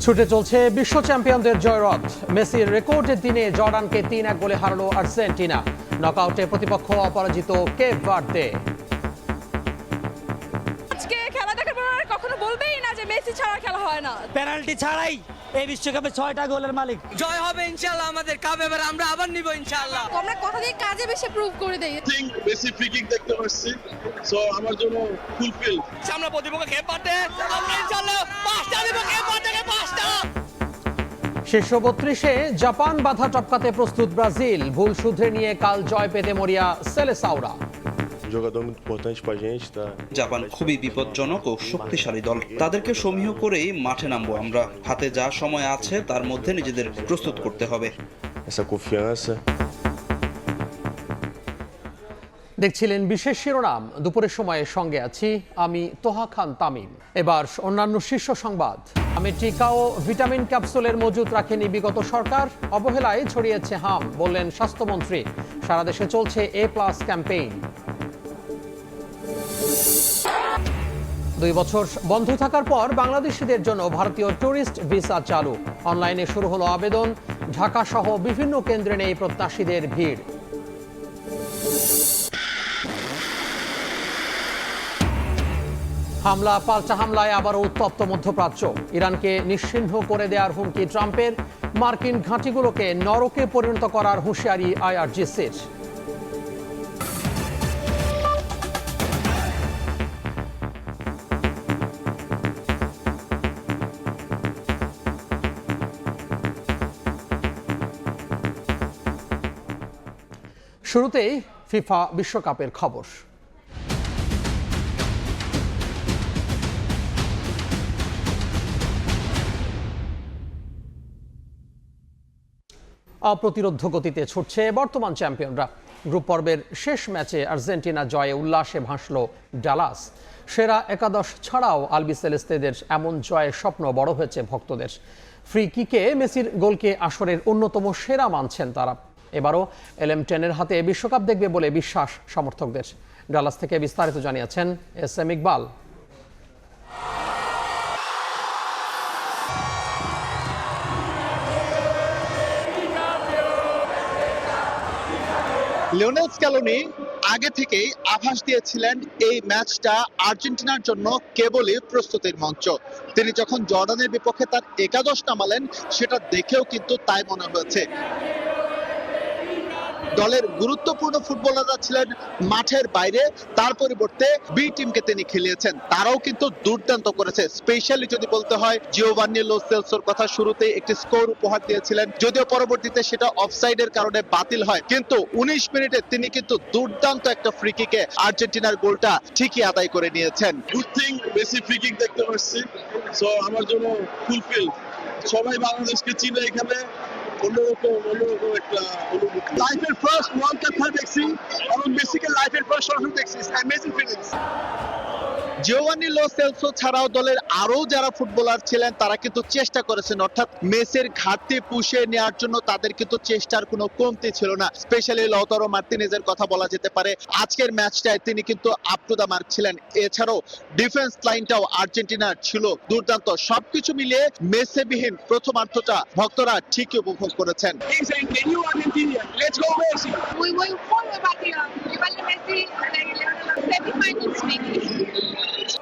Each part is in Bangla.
ছুটে চলছে বিশ্ব চ্যাম্পিয়নদের জয়রথ। মেসির রেকর্ডের দিনে জর্ডানকে ৩-১ গোলে হারালো আর্জেন্টিনা। নকআউটে প্রতিপক্ষ অপরাজিত কেপ ভার্দে। আজকে খেলা দেখার পর আর কখনো বলবেই না যে মেসি ছাড়া খেলা হয় না। পেনাল্টি ছাড়াই এই বিশ্বকাপে 6টা গোলের মালিক। জয় হবে ইনশাআল্লাহ, আমাদের কাপ এবার আমরা আবার নিব ইনশাআল্লাহ। আমরা কথা দিয়ে কাজে বেশি প্রুভ করে দেই। বেশি ফ্রি কিক দেখতে পাচ্ছি, সো আমার জন্য ফুলফিল। আমরা প্রতিপক্ষ কেপ ভার্দে, আমরা ইনশাআল্লাহ 5টা নিব, কেপ ভার্দেকে 5টা। শীর্ষ 32-এ জাপান বাধা টপকাতে প্রস্তুত ব্রাজিল। ভুল শুধরে নিয়ে কাল জয় পেতে মরিয়া সেলেসাওরা। jogador muito importante pra gente, tá? Japan খুবই বিপজ্জনক ও শক্তিশালী দল। তাদেরকে সমীহ করেই মাঠে নামবো আমরা। হাতে যা সময় আছে তার মধ্যে নিজেদের প্রস্তুত করতে হবে। Essa confiança. দেখছিলেন বিশেষ শিরোনাম। দুপুরের সময়ে সঙ্গে আছি আমি তোহা খান তামিম। এবার অন্যান্য শীর্ষ সংবাদ। আমি টিকা ও ভিটামিন ক্যাপসুলের মজুত রাখেনি বিগত সরকার, অবহেলায় ছড়িয়েছে হাম, বললেন স্বাস্থ্যমন্ত্রী। সারা দেশে চলছে A+ ক্যাম্পেইন। 2 বছর বন্ধ থাকার পর বাংলাদেশিদের জন্য ভারতীয় ট্যুরিস্ট ভিসা চালু। অনলাইনে শুরু হলো আবেদন। ঢাকা সহ বিভিন্ন কেন্দ্রে নেই প্রত্যাশীদের ভিড়। হামলা পাল্টা হামলায় আবারও উত্তপ্ত মধ্যপ্রাচ্য। ইরানকে নিশ্চিহ্ন করে দেওয়ার হুমকি ট্রাম্পের। মার্কিন ঘাঁটিগুলোকে নরকে পরিণত করার হুঁশিয়ারি IRGCর। শুরুতেই ফিফা বিশ্বকাপের খবর। অপ্রতিরোধ্য গতিতে ছুটছে বর্তমান চ্যাম্পিয়নরা। গ্রুপ পর্বের শেষ ম্যাচে আর্জেন্টিনা জয়ে উল্লাসে ভাসল ডালাস। সেরা একাদশ ছাড়াও আলবিসেলেস্তেদের এমন জয়ের স্বপ্ন বড় হয়েছে ভক্তদের। ফ্রি কিকে মেসির গোলকে আসরের অন্যতম সেরা মানছেন তারা। এবারও LM10-এর হাতে বিশ্বকাপ দেখবে বলে বিশ্বাস সমর্থকদের। ডালাস থেকে বিস্তারিত জানিয়েছেন SM ইকবাল। লিওনেল স্ক্যালোনি আগে থেকেই আভাস দিয়েছিলেন এই ম্যাচটা আর্জেন্টিনার জন্য কেবলই প্রস্তুতির মঞ্চ। তিনি যখন জর্ডানের বিপক্ষে তার একাদশ নামালেন, সেটা দেখেও কিন্তু তাই মনে হয়েছে। দলের গুরুত্বপূর্ণ ফুটবলাররা ছিলেন মাঠের বাইরে, তার পরিবর্তে বি টিমকে তিনি খেলিয়েছেন। তারাও কিন্তু দুর্দান্ত করেছে। স্পেশালি যদি বলতে হয়, জিওভান্নি লো সেলসোর কথা শুরুতে একটি স্কোর উপহার দিয়েছিলেন, যদিও পরবর্তীতে সেটা অফসাইডের কারণে বাতিল হয়। কিন্তু 19 মিনিটে তিনি কিন্তু দুর্দান্ত একটা ফ্রি কিকে আর্জেন্টিনার গোলটা ঠিকই আদায় করে নিয়েছেন। গুড থিং বেশি ফ্রি কিক দেখতে পাচ্ছি, সো আমার জন্য ফুলফিল। সবাই বাংলাদেশকে চিনে, এখানে অন্যরকম একটা অনুভূতি। লাইফের ফার্স্ট ওয়ার্ল্ড কাপ খেলা দেখছি এবং মেসিকে লাইফের ফার্স্ট সরাসরি দেখছি। Amazing feelings. Giovanni Lo Celso ছাড়াও দলের আরো যারা ফুটবলার ছিলেন তারা কিন্তু চেষ্টা করেছেন, অর্থাৎ মেসির ঘাটতি পুষিয়ে নেওয়ার জন্য তাদের কিন্তু চেষ্টার কোনো কমতি ছিল না। স্পেশালি লওতারো মার্তিনেজের কথা বলা যেতে পারে। আজকের ম্যাচটায় তিনি কিন্তু আপ টু দা মার্ক ছিলেন। এছাড়াও ডিফেন্স লাইনটাও আর্জেন্টিনার ছিল দুর্দান্ত। সবকিছু মিলিয়ে মেসিবিহীন প্রথমার্ধটা ভক্তরা ঠিকই উপভোগ করেছেন। Muy buen juego de partido. Igual de Messi, semifinals maybe.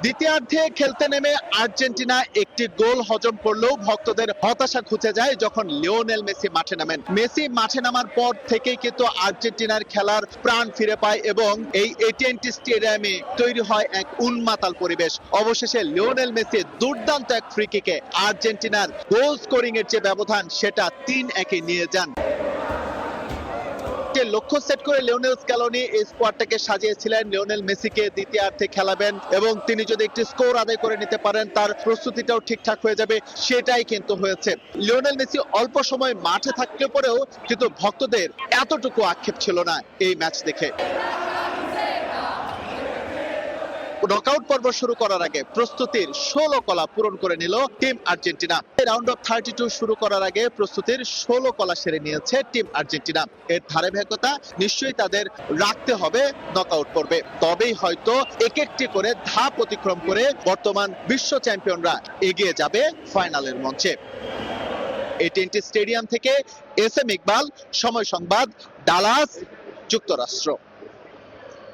দ্বিতীয়ার্ধে খেলতে নেমে আর্জেন্টিনা একটি গোল হজম করলেও ভক্তদের হতাশা ঘুচে যায় যখন লিওনেল মেসি মাঠে নামেন। মেসি মাঠে নামার পর থেকেই কিন্তু আর্জেন্টিনার খেলার প্রাণ ফিরে পায় এবং এই AT&T স্টেডিয়ামে তৈরি হয় এক উন্মাতাল পরিবেশ। অবশেষে লিওনেল মেসি দুর্দান্ত এক ফ্রি কিকে আর্জেন্টিনার গোল স্কোরিং এর যে ব্যবধান সেটা 3-1 নিয়ে যান। লক্ষ্য সেট করে লিওনেল স্ক্যালোনি এই স্কোয়াডটাকে সাজিয়েছিলেন। লিওনেল মেসিকে দ্বিতীয়ার্ধে খেলাবেন এবং তিনি যদি একটি স্কোর আদায় করে নিতে পারেন, তার প্রস্তুতিটাও ঠিকঠাক হয়ে যাবে। সেটাই কিন্তু হয়েছে। লিওনেল মেসি অল্প সময় মাঠে থাকলে পরেও কিন্তু ভক্তদের এতটুকু আক্ষেপ ছিল না এই ম্যাচ দেখে। নকআউট পর্ব শুরু করার আগে প্রস্তুতির 16 কলা পূরণ করে নিল টিম আর্জেন্টিনা। রাউন্ড অফ 32 শুরু করার আগে প্রস্তুতির 16 কলা সেরে নিয়েছে টিম আর্জেন্টিনা। এর ধারাবাহিকতা নিশ্চয়ই তাদের রাখতে হবে নকআউট পর্বে, তবেই হয়তো এক একটি করে ধাপ অতিক্রম করে বর্তমান বিশ্ব চ্যাম্পিয়নরা এগিয়ে যাবে ফাইনালের মঞ্চে। AT&T স্টেডিয়াম থেকে SM ইকবাল, সময় সংবাদ, ডালাস, যুক্তরাষ্ট্র।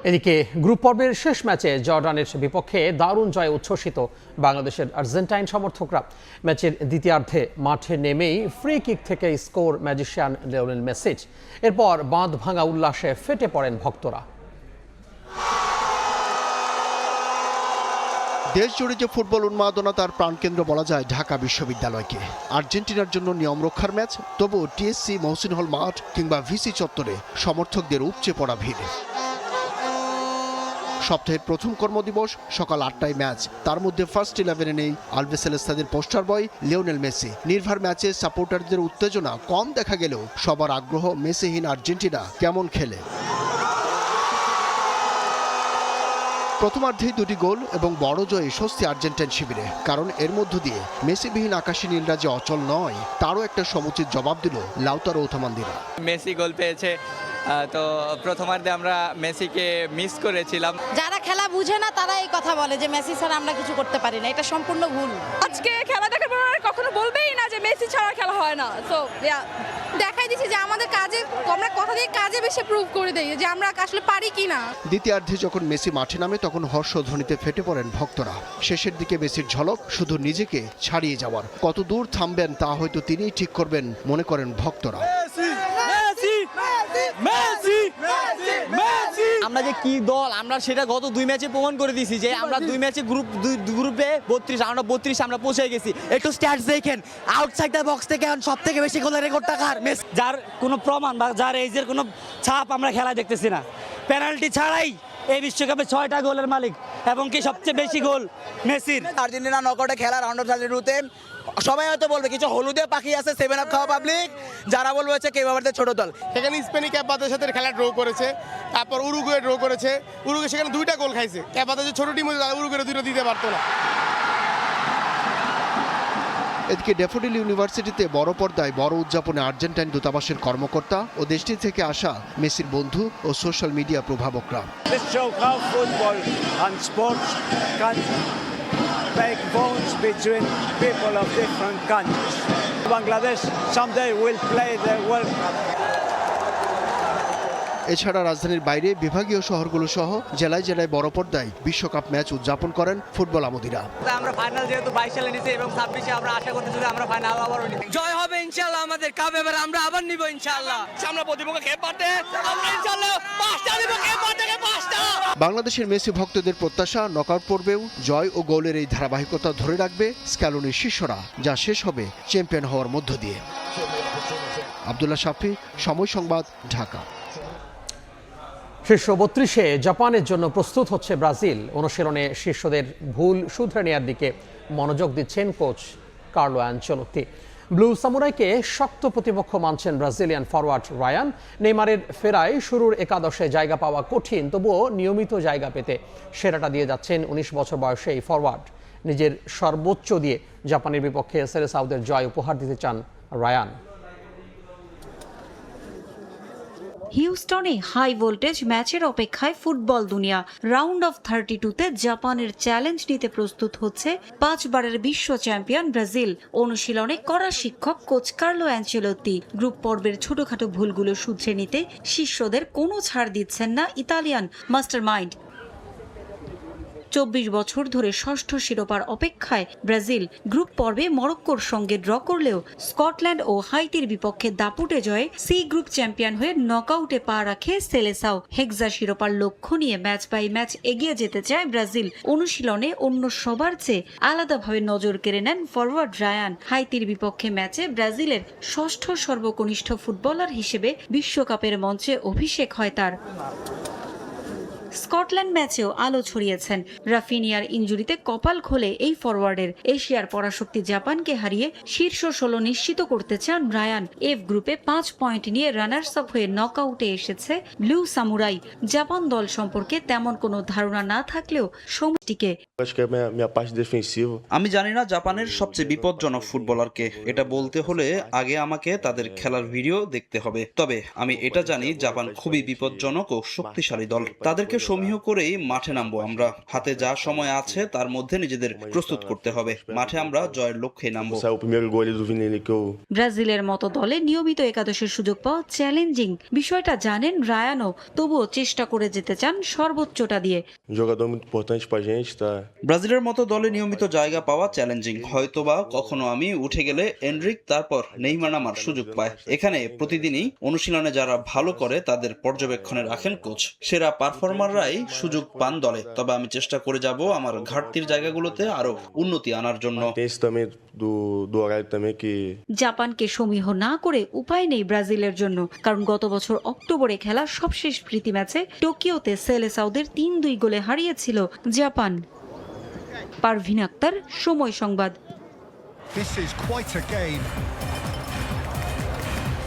এদিকে গ্রুপ পর্বের শেষ ম্যাচে জর্ডানের বিপক্ষে দারুণ জয়ে উচ্ছ্বসিত বাংলাদেশের আর্জেন্টাইন সমর্থকরা। ম্যাচের দ্বিতীয়ার্ধে মাঠে নেমেই ফ্রি কিক থেকে স্কোর ম্যাজিশিয়ান লিওনেল মেসি। এরপর বাঁধ ভাঙা উল্লাসে ফেটে পড়েন ভক্তরা। দেশ জুড়ে যে ফুটবল উন্মাদনা তার প্রাণকেন্দ্র বলা যায় ঢাকা বিশ্ববিদ্যালয়কে। আর্জেন্টিনার জন্য নিয়ম রক্ষার ম্যাচ, তবু টিএসসি মহসিন হল মাঠ কিংবা ভিসি চত্বরে সমর্থকদের উপচে পড়া ভিড়। সপ্তাহের প্রথম কর্মদিবস, সকাল 8টায় ম্যাচ। তার মধ্যে ফার্স্ট 11-এ নেই আলবিসেলেস্তাদের পোস্টার বয় লিওনেল মেসি। নির্ভার ম্যাচে সাপোর্টারদের উত্তেজনা কম দেখা গেলেও সবার আগ্রহ মেসিহীন আর্জেন্টিনা কেমন খেলে। প্রথমার্ধেই 2টি গোল এবং বড় জয়ে স্বস্তি আর্জেন্টাইন শিবিরে, কারণ এর মধ্য দিয়ে মেসিবিহীন আকাশী নীলরা যে অচল নয় তারও একটা সমুচিত জবাব দিল লাউতারো ওথামান্দিরা। মেসি গোল পেয়েছে, তো প্রথমার্ধে আমরা মেসিকে মিস করেছিলাম। যারা খেলা বুঝে না তারা এই কথা বলে যে মেসি ছাড়া আমরা কিছু করতে পারি না, এটা সম্পূর্ণ ভুল। আজকে খেলা দেখার পর আর কখনো বলবেই না যে মেসি ছাড়া খেলা হয় না। সো দেখাই দিচ্ছে যে আমাদের কাজে, আমরা কথা দিয়ে কাজে বেশি প্রুভ করে দেই যে আমরা আসলে পারি কিনা। দ্বিতীয়ার্ধে যখন মেসি মাঠে নামে তখন হর্ষধ্বনিতে ফেটে পড়েন ভক্তরা। শেষের দিকে মেসির ঝলক শুধু নিজেকে ছাড়িয়ে যাওয়ার, কত দূর থামবেন তা হয়তো তিনিই ঠিক করবেন মনে করেন ভক্তরা। আমরা যে কি দল, আমরা সেটা গত 2 ম্যাচে প্রমাণ করে দিয়েছি যে আমরা 2 ম্যাচে গ্রুপে 32 আমরা পৌঁছে গেছি। একটু স্ট্যাটস দেখেন, আউটসাইড দ্য বক্স থেকে সব থেকে বেশি গোলের রেকর্ডটা কার? মেসি। যার কোনো প্রমাণ বা যার এজের কোনো ছাপ আমরা খেলায় দেখতেছি না। পেনাল্টি ছাড়াই এই বিশ্বকাপে 6টা গোলের মালিক এবং কি সবচেয়ে বেশি গোল মেসির। আর্জেন্টিনা নকআউটে খেলা রাউন্ড অফ 32-তে সবাই হয়তো বলবে কিছু হলুদে পাখি আছে, 7 আপ খাওয়া পাবলিক, যারা বলবে হচ্ছে কেউ আবার ছোট দল। সেখানে স্পেনি ক্যাপাদের সাথে খেলা ড্র করেছে, তারপর উরুগুয়ে ড্র করেছে। উরুগুয়ে সেখানে 2টা গোল খাইছে। ক্যাপাদের যে ছোট টিম উরুগুয়ে 2টা দিতে পারতো না। এদিকে ড্যাফোডিল ইউনিভার্সিটিতে বড় পর্দায় বড় উদযাপনে আর্জেন্টাইন দূতাবাসের কর্মকর্তা ও দেশটি থেকে আসা মেসির বন্ধু ও সোশ্যাল মিডিয়া প্রভাবকরা। এছাড়া রাজধানীর বাইরে বিভাগীয় শহরগুলো সহ জেলায় জেলায় বড় পর্দায় বিশ্বকাপ ম্যাচ উদযাপন করেন ফুটবল আমোদীরা। আমরা ফাইনাল যেহেতু 22 সালে নিছি এবং 26-এ আমরা আশা করতেছি যে আমরা ফাইনাল আবারও নিব। জয় হবে ইনশাআল্লাহ, আমাদের কাপ এবার আমরা আবার নিব ইনশাআল্লাহ। সামনে প্রতিপক্ষ কে পাতে আমরা ইনশাআল্লাহ 5টা দিব, কে পাতে 5টা। বাংলাদেশের মেসি ভক্তদের প্রত্যাশা নকআউট পর্বেও জয় ও গোলের এই ধারাবাহিকতা ধরে রাখবে স্ক্যালোনির শিষ্যরা, যা শেষ হবে চ্যাম্পিয়ন হওয়ার মধ্য দিয়ে। আব্দুল্লাহ শাফি, সময় সংবাদ, ঢাকা। শীর্ষ 32-এ জাপানের জন্য প্রস্তুত হচ্ছে ব্রাজিল। অনুশীলনে শিষ্যদের ভুল শুধরে নেওয়ার দিকে মনোযোগ দিচ্ছেন কোচ কার্লো আনচেলোত্তি। ব্লু সামুরাইকে শক্ত প্রতিপক্ষ মানছেন ব্রাজিলিয়ান ফরওয়ার্ড রায়ান। নেইমারের ফেরায় শুরুর একাদশে জায়গা পাওয়া কঠিন, তবুও নিয়মিত জায়গা পেতে সেরাটা দিয়ে যাচ্ছেন 19 বছর বয়সে এই ফরওয়ার্ড। নিজের সর্বোচ্চ দিয়ে জাপানের বিপক্ষে সেলেসাওদের জয় উপহার দিতে চান রায়ান। হিউস্টনে হাই ভোল্টেজ ম্যাচের অপেক্ষায় ফুটবল দুনিয়া। রাউন্ড অফ 32-তে জাপানের চ্যালেঞ্জ নিতে প্রস্তুত হচ্ছে 5 বারের বিশ্ব চ্যাম্পিয়ন ব্রাজিল। অনুশীলনে কড়া শিক্ষক কোচ কার্লো আনচেলোত্তি। গ্রুপ পর্বের ছোটখাটো ভুলগুলো শুধরে নিতে শিষ্যদের কোনো ছাড় দিচ্ছেন না ইতালিয়ান মাস্টারমাইন্ড। 24 বছর ধরে ষষ্ঠ শিরোপার অপেক্ষায় ব্রাজিল গ্রুপ পর্বে মরক্কোর সঙ্গে ড্র করলেও স্কটল্যান্ড ও হাইতির বিপক্ষে দাপুটে জয়ে সি গ্রুপ চ্যাম্পিয়ন হয়ে নকআউটে পা রাখে সেলেসাও। হেক্সা শিরোপার লক্ষ্য নিয়ে ম্যাচ বাই ম্যাচ এগিয়ে যেতে চায় ব্রাজিল। অনুশীলনে অন্য সবার চেয়ে আলাদাভাবে নজর কেড়ে নেন ফরওয়ার্ড রায়ান। হাইতির বিপক্ষে ম্যাচে ব্রাজিলের ষষ্ঠ সর্বকনিষ্ঠ ফুটবলার হিসেবে বিশ্বকাপের মঞ্চে অভিষেক হয় তার। স্কটল্যান্ড ম্যাচেও আলো ছড়িয়েছেন। রাফিনিয়ার ইনজুরিতে কপাল খোলে এই ফরওয়ার্ডের। এশিয়ার পরাশক্তি জাপানকে হারিয়ে শীর্ষ 16 নিশ্চিত করতে চান রায়ান। এফ গ্রুপে 5 পয়েন্ট নিয়ে রানার্স আপ হয়ে নকআউটে এসেছে ব্লু সামুরাই। জাপান দল সম্পর্কে তেমন কোনো ধারণা না থাকলেও সময়টিকে আমি জানি না জাপানের সবচেয়ে বিপজ্জনক ফুটবলারকে। এটা বলতে হলে আগে আমাকে তাদের খেলার ভিডিও দেখতে হবে। তবে আমি এটা জানি জাপান খুবই বিপজ্জনক ও শক্তিশালী দল। তাদেরকে সমীহ করেই মাঠে নামবো আমরা। হাতে যা সময় আছে তার মধ্যে নিজেদের প্রস্তুত করতে হবে। মাঠে আমরা জয়ের লক্ষ্যে নামবো। ব্রাজিলের মতো দলে নিয়মিত একাদশের সুযোগ পাওয়া চ্যালেঞ্জিং। বিষয়টা জানেন রায়ানও, তবুও চেষ্টা করে যেতে চান সর্বোচ্চটা দিয়ে। ব্রাজিলের মতো দলে নিয়মিত জায়গা পাওয়া চ্যালেঞ্জিং। হয়তোবা কখনো আমি উঠে গেলে এনরিক তারপর নেইমার নামার সুযোগ পায়। এখানে প্রতিদিনই অনুশীলনে যারা ভালো করে তাদের পর্যবেক্ষণে রাখেন কোচ। সেরা পারফর্মাররাই সুযোগ পান দলে। তবে আমি চেষ্টা করে যাব আমার ঘাটতির জায়গাগুলোতে আরো উন্নতি আনার জন্য। জাপানকে সমীহ না করে উপায় নেই ব্রাজিলের জন্য, কারণ গত বছর অক্টোবরে খেলা সবশেষ প্রীতি ম্যাচে টোকিওতে সেলেসাওদের 3-2 গোলে হারিয়েছিল জাপান। পারভিন আক্তার, সময় সংবাদ। This is quite a game.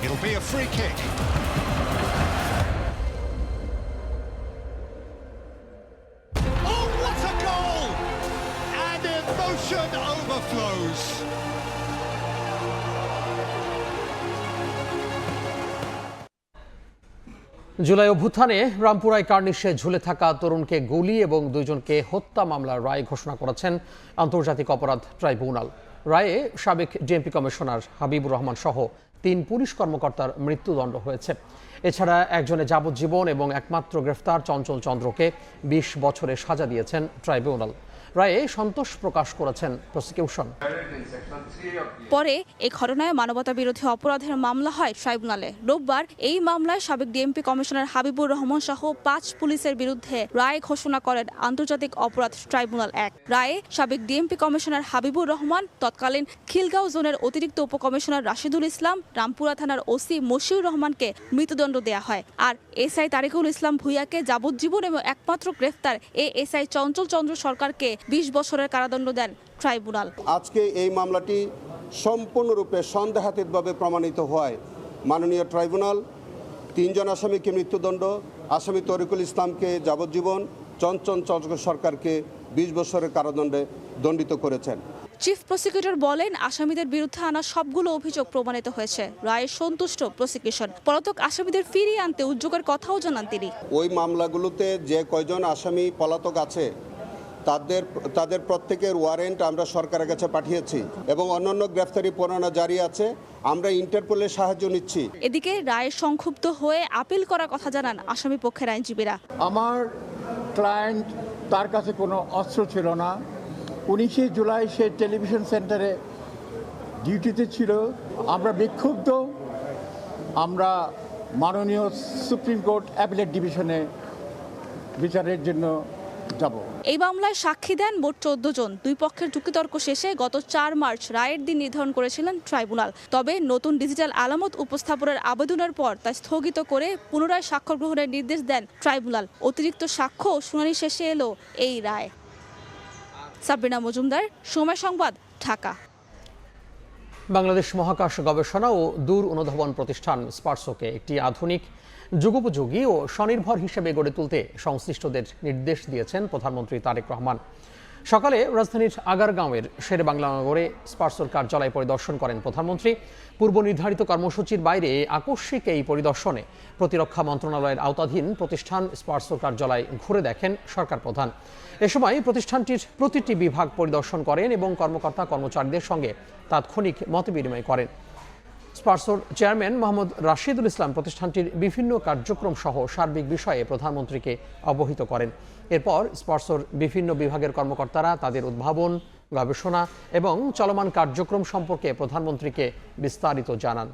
It'll be a free kick. Oh, what a goal! And emotion overflows. July অভ্যুত্থানে রামপুরায় কার্নিশে ঝুলে থাকা তরুণকে গুলি এবং 2 জনকে হত্যা মামলার রায় ঘোষণা করেছেন আন্তর্জাতিক অপরাধ ট্রাইব্যুনাল। রায়ে সাবেক ডিএমপি কমিশনার হাবিবুর রহমান সহ 3 পুলিশ কর্মকর্তার মৃত্যুদণ্ড হয়েছে। এছাড়া একজনের যাবজ্জীবন এবং একমাত্র গ্রেফতার চঞ্চল চন্দ্রকে 20 বছরের সাজা দিয়েছেন ট্রাইব্যুনাল। রায়ে সন্তোষ প্রকাশ করেছেন প্রসিকিউশন। পরে এই ঘটনায় মানবতা বিরোধী অপরাধের মামলা হয় ট্রাইব্যুনালে। রোববার এই মামলায় সাবেক ডিএমপি কমিশনার হাবিবুর রহমান সহ 5 পুলিশের বিরুদ্ধে রায় ঘোষণা করেন আন্তর্জাতিক অপরাধ ট্রাইব্যুনাল 1। রায়ে সাবেক ডিএমপি কমিশনার হাবিবুর রহমান, তৎকালীন খিলগাঁও জোনের অতিরিক্ত উপকমিশনার রাশিদুল ইসলাম, রামপুরা থানার ওসি মশিউর রহমানকে মৃত্যুদণ্ড দেয়া হয়। আর এসআই তারিকুল ইসলাম ভুইয়াকে যাবজ্জীবন এবং একমাত্র গ্রেফতার এএসআই চঞ্চল চন্দ্র সরকারকে 20 বছরের কারাদণ্ড দেন ট্রাইব্যুনাল। আজকে এই মামলাটি সম্পূর্ণরূপে সন্দেহাতীতভাবে প্রমাণিত হয়। মাননীয় ট্রাইব্যুনাল 3 জন আসামিকে মৃত্যুদণ্ড, আসামি তরিকুল ইসলামকে যাবজ্জীবন, চঞ্চল চন্দ্র সরকারকে 20 বছরের কারাদণ্ডে দণ্ডিত করেছেন। চিফ প্রসিকিউটর বলেন, আসামিদের বিরুদ্ধে আনা সবগুলো অভিযোগ প্রমাণিত হয়েছে। রায়ে সন্তুষ্ট প্রসিকিউশন। পলাতক আসামিদের ফিরিয়ে আনতে উদ্যোগের কথাও জানান তিনি। ওই মামলাগুলোতে যে কয়জন আসামি পলাতক আছে তাদের প্রত্যেকের ওয়ারেন্ট আমরা সরকারের কাছে পাঠিয়েছি এবং অন্যান্য গ্রেফতারি পরোয়ানা জারি আছে। আমরা ইন্টারপোলের সাহায্য নিচ্ছি। এদিকে রায়ে সংক্ষুব্ধ হয়ে আপিল করার কথা জানান আসামি পক্ষের আইনজীবীরা। আমার ক্লায়েন্ট, তার কাছে কোনো অস্ত্র ছিল না। 19শে জুলাই সে টেলিভিশন সেন্টারে ডিউটিতে ছিল। আমরা বিক্ষুব্ধ। আমরা মাননীয় সুপ্রিম কোর্ট অ্যাপিলেট ডিভিশনে বিচারের জন্য যাব। এই মামলায় সাক্ষী দেন মোট 14 জন। 2 পক্ষের যুক্তিতর্ক শেষে গত 4 মার্চ রায়ের দিন নির্ধারণ করেছিলেন ট্রাইব্যুনাল। তবে নতুন ডিজিটাল আলামত উপস্থাপনের আবেদনের পর তা স্থগিত করে পুনরায় স্বাক্ষর গ্রহণের নির্দেশ দেন ট্রাইব্যুনাল। অতিরিক্ত সাক্ষ্য শুনানি শেষে এলো এই রায়। সাবরিনা মজুমদার, সময় সংবাদ, ঢাকা। বাংলাদেশ মহাকাশ গবেষণা ও দূর অনুধাবন প্রতিষ্ঠান স্পারসোকে একটি আধুনিক, যুগোপযোগী ও স্বনির্ভর হিসেবে গড়ে তুলতে সংশ্লিষ্টদের নির্দেশ দিয়েছেন প্রধানমন্ত্রী তারেক রহমান। সকালে রাজধানীর আগারগাঁওয়ের শেরে বাংলা নগরে স্পারসোর কার্যালয় পরিদর্শন করেন প্রধানমন্ত্রী। পূর্ব নির্ধারিত কর্মসূচির বাইরে আকস্মিক এই পরিদর্শনে প্রতিরক্ষা মন্ত্রণালয়ের আওতাধীন প্রতিষ্ঠান স্পারসোর কার্যালয় ঘুরে দেখেন সরকার প্রধান। এ সময় প্রতিষ্ঠানটির প্রতিটি বিভাগ পরিদর্শন করেন এবং কর্মকর্তা কর্মচারীদের সঙ্গে তাৎক্ষণিক মতবিনিময় করেন। স্পারসোর চেয়ারম্যান মোহাম্মদ রাশিদুল ইসলাম প্রতিষ্ঠানটির বিভিন্ন কার্যক্রম সহ সার্বিক বিষয়ে প্রধানমন্ত্রীকে অবহিত করেন। এরপর স্পারসোর বিভিন্ন বিভাগের কর্মকর্তারা তাদের উদ্ভাবন, গবেষণা এবং চলমান কার্যক্রম সম্পর্কে প্রধানমন্ত্রীকে বিস্তারিত জানান।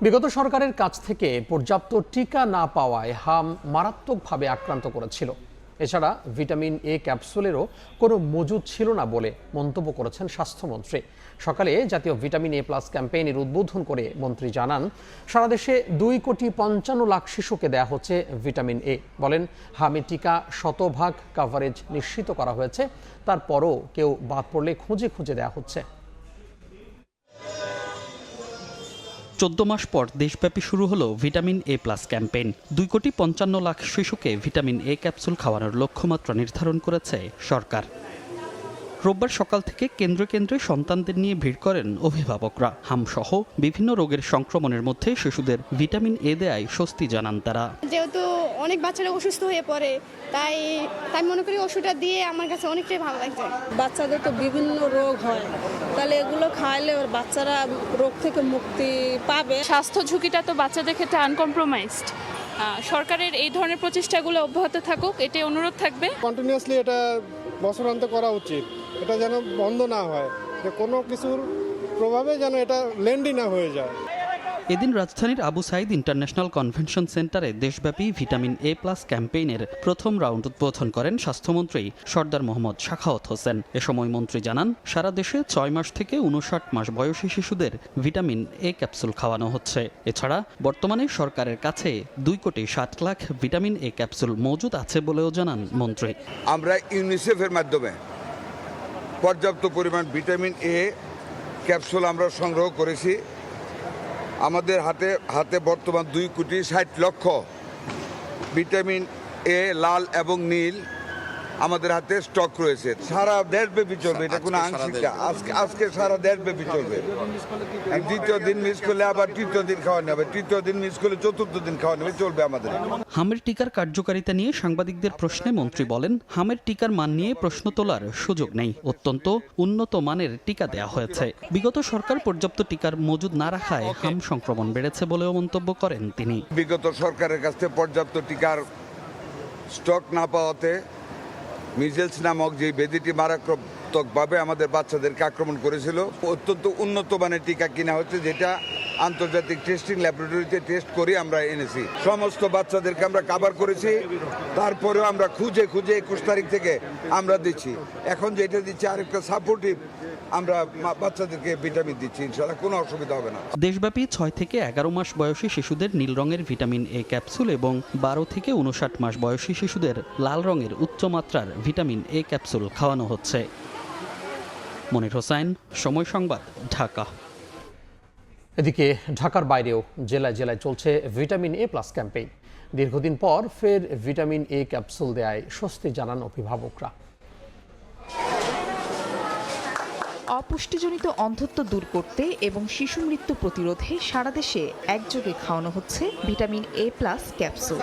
বিগত সরকারের কাছ থেকে পর্যাপ্ত টিকা না পাওয়ায় হাম মারাত্মকভাবে আক্রান্ত করেছিল। এছাড়া ভিটামিন এ ক্যাপসুলেরও কোনো মজুদ ছিল না বলে মন্তব্য করেছেন স্বাস্থ্যমন্ত্রী। সকালে জাতীয় ভিটামিন এ প্লাস ক্যাম্পেইনের উদ্বোধন করে মন্ত্রী জানান, সারা দেশে 2,55,00,000 শিশুকে দেয়া হচ্ছে ভিটামিন এ। বলেন, হামি টিকা শতভাগ কভারেজ নিশ্চিত করা হয়েছে, তারপরও কেউ বাদ পড়লে খুঁজে খুঁজে দেয়া হচ্ছে। 14 মাস পর দেশব্যাপী শুরু হলো ভিটামিন এ প্লাস ক্যাম্পেইন। 2,55,00,000 শিশুকে ভিটামিন এ ক্যাপসুল খাওয়ানোর লক্ষ্যমাত্রা নির্ধারণ করেছে সরকার। রোববার সকাল থেকে কেন্দ্রে কেন্দ্রে সন্তানদের নিয়ে ভিড় করেন অভিভাবকরা। হামসহ বিভিন্ন রোগের সংক্রমণের মধ্যে শিশুদের ভিটামিন এ দেয়ায় স্বস্তি জানান তারা। যেহেতু অনেক বাচ্চারা অসুস্থ হয়ে পড়ে, তাই মনে করি ওষুধটা দিয়ে আমার কাছে অনেকটাই ভালো লাগছে। বাচ্চাদের তো বিভিন্ন রোগ হয়, তাহলে এগুলো খাইলে ওর বাচ্চারা রোগ থেকে মুক্তি পাবে। স্বাস্থ্য ঝুঁকিটা তো বাচ্চাদের ক্ষেত্রে আনকম্প্রোমাইজড। সরকারের এই ধরনের প্রচেষ্টাগুলো অব্যাহত থাকুক, এটাই অনুরোধ থাকবে। কন্টিনিউয়াসলি এটা বছরান্ত করা উচিত, এটা যেন বন্ধ না হয়, যে কোনো কিছুর প্রভাবে যেন এটা লেন্ডি না হয়ে যায়। এদিন রাজধানীর আবু সাইদ ইন্টারন্যাশনাল কনভেনশন সেন্টারে দেশব্যাপী ভিটামিন এ প্লাস ক্যাম্পেইনের প্রথম রাউন্ড উদ্বোধন করেন স্বাস্থ্যমন্ত্রী সর্দার মোহাম্মদ সাখাওয়াত হোসেন। এ সময় মন্ত্রী জানান, সারা দেশে 6 মাস থেকে 59 মাস বয়সী শিশুদের ভিটামিন এ ক্যাপসুল খাওয়ানো হচ্ছে। এছাড়া বর্তমানে সরকারের কাছে 2,60,00,000 ভিটামিন এ ক্যাপসুল মজুদ আছে বলেও জানান মন্ত্রী। আমরা ইউনিসেফের মাধ্যমে পর্যাপ্ত পরিমাণ ভিটামিন এ ক্যাপসুল আমরা সংগ্রহ করেছি। আমাদের হাতে বর্তমান 2,60,00,000 ভিটামিন এ লাল এবং নীল আমাদের হাতে স্টক রয়েছে। সারা দেশব্যাপী চলবে, এটা কোনো আংশিক না। আজকে সারা দেশব্যাপী চলবে। দ্বিতীয় দিন মিস করলে আবার তৃতীয় দিন খাওয়ানো হবে, তৃতীয় দিন মিস করলে চতুর্থ দিন খাওয়ানো হবে, চলবে আমাদের। হামের টিকার কার্যকারিতা নিয়ে সাংবাদিকদের প্রশ্নে মন্ত্রী বলেন, হামের টিকার মান নিয়ে প্রশ্ন তোলার সুযোগ নেই। অত্যন্ত উন্নত মানের টিকা দেয়া হয়েছে। বিগত সরকার পর্যাপ্ত টিকার মজুদ না রাখায় হাম সংক্রমণ বেড়েছে বলেও মন্তব্য করেন তিনি। বিগত সরকারের কাছ থেকে পর্যাপ্ত টিকার স্টক না পাওয়াতে মিজেলস নামক যে ব্যাধিটি মারাত্মকভাবে আমাদের বাচ্চাদেরকে আক্রমণ করেছিল, অত্যন্ত উন্নত মানের টিকা কিনা হচ্ছে, যেটা আন্তর্জাতিক টেস্টিং ল্যাবরেটরিতে টেস্ট করে আমরা এনেছি। সমস্ত বাচ্চাদেরকে আমরা কভার করেছি, তারপরেও আমরা খুঁজে 21 তারিখ থেকে আমরা দিচ্ছি। এখন যেটা দিচ্ছি আরেকটা সাপোর্টিভ, আমরা বাচ্চাদেরকে ভিটামিন দিচ্ছি, ইনশাআল্লাহ কোনো অসুবিধা হবে না। দেশব্যাপী 6 থেকে 11 মাস বয়সী শিশুদের নীল রঙের ভিটামিন এ ক্যাপসুল এবং 12 থেকে 59 মাস বয়সী শিশুদের লাল রঙের উচ্চমাত্রার ভিটামিন এ ক্যাপসুল খাওয়ানো হচ্ছে। মনির হোসেন, সময় সংবাদ, ঢাকা। এদিকে ঢাকার বাইরেও জেলায় জেলায় চলছে ভিটামিন এ প্লাস ক্যাম্পেইন। দীর্ঘদিন পর ফের ভিটামিন এ ক্যাপসুল দেয়ায় স্বস্তি জানান অভিভাবকরা। অপুষ্টিজনিত অন্ধত্ব দূর করতে এবং শিশু মৃত্যু প্রতিরোধে সারা দেশে একযোগে খাওয়ানো হচ্ছে ভিটামিন এ প্লাস ক্যাপসুল।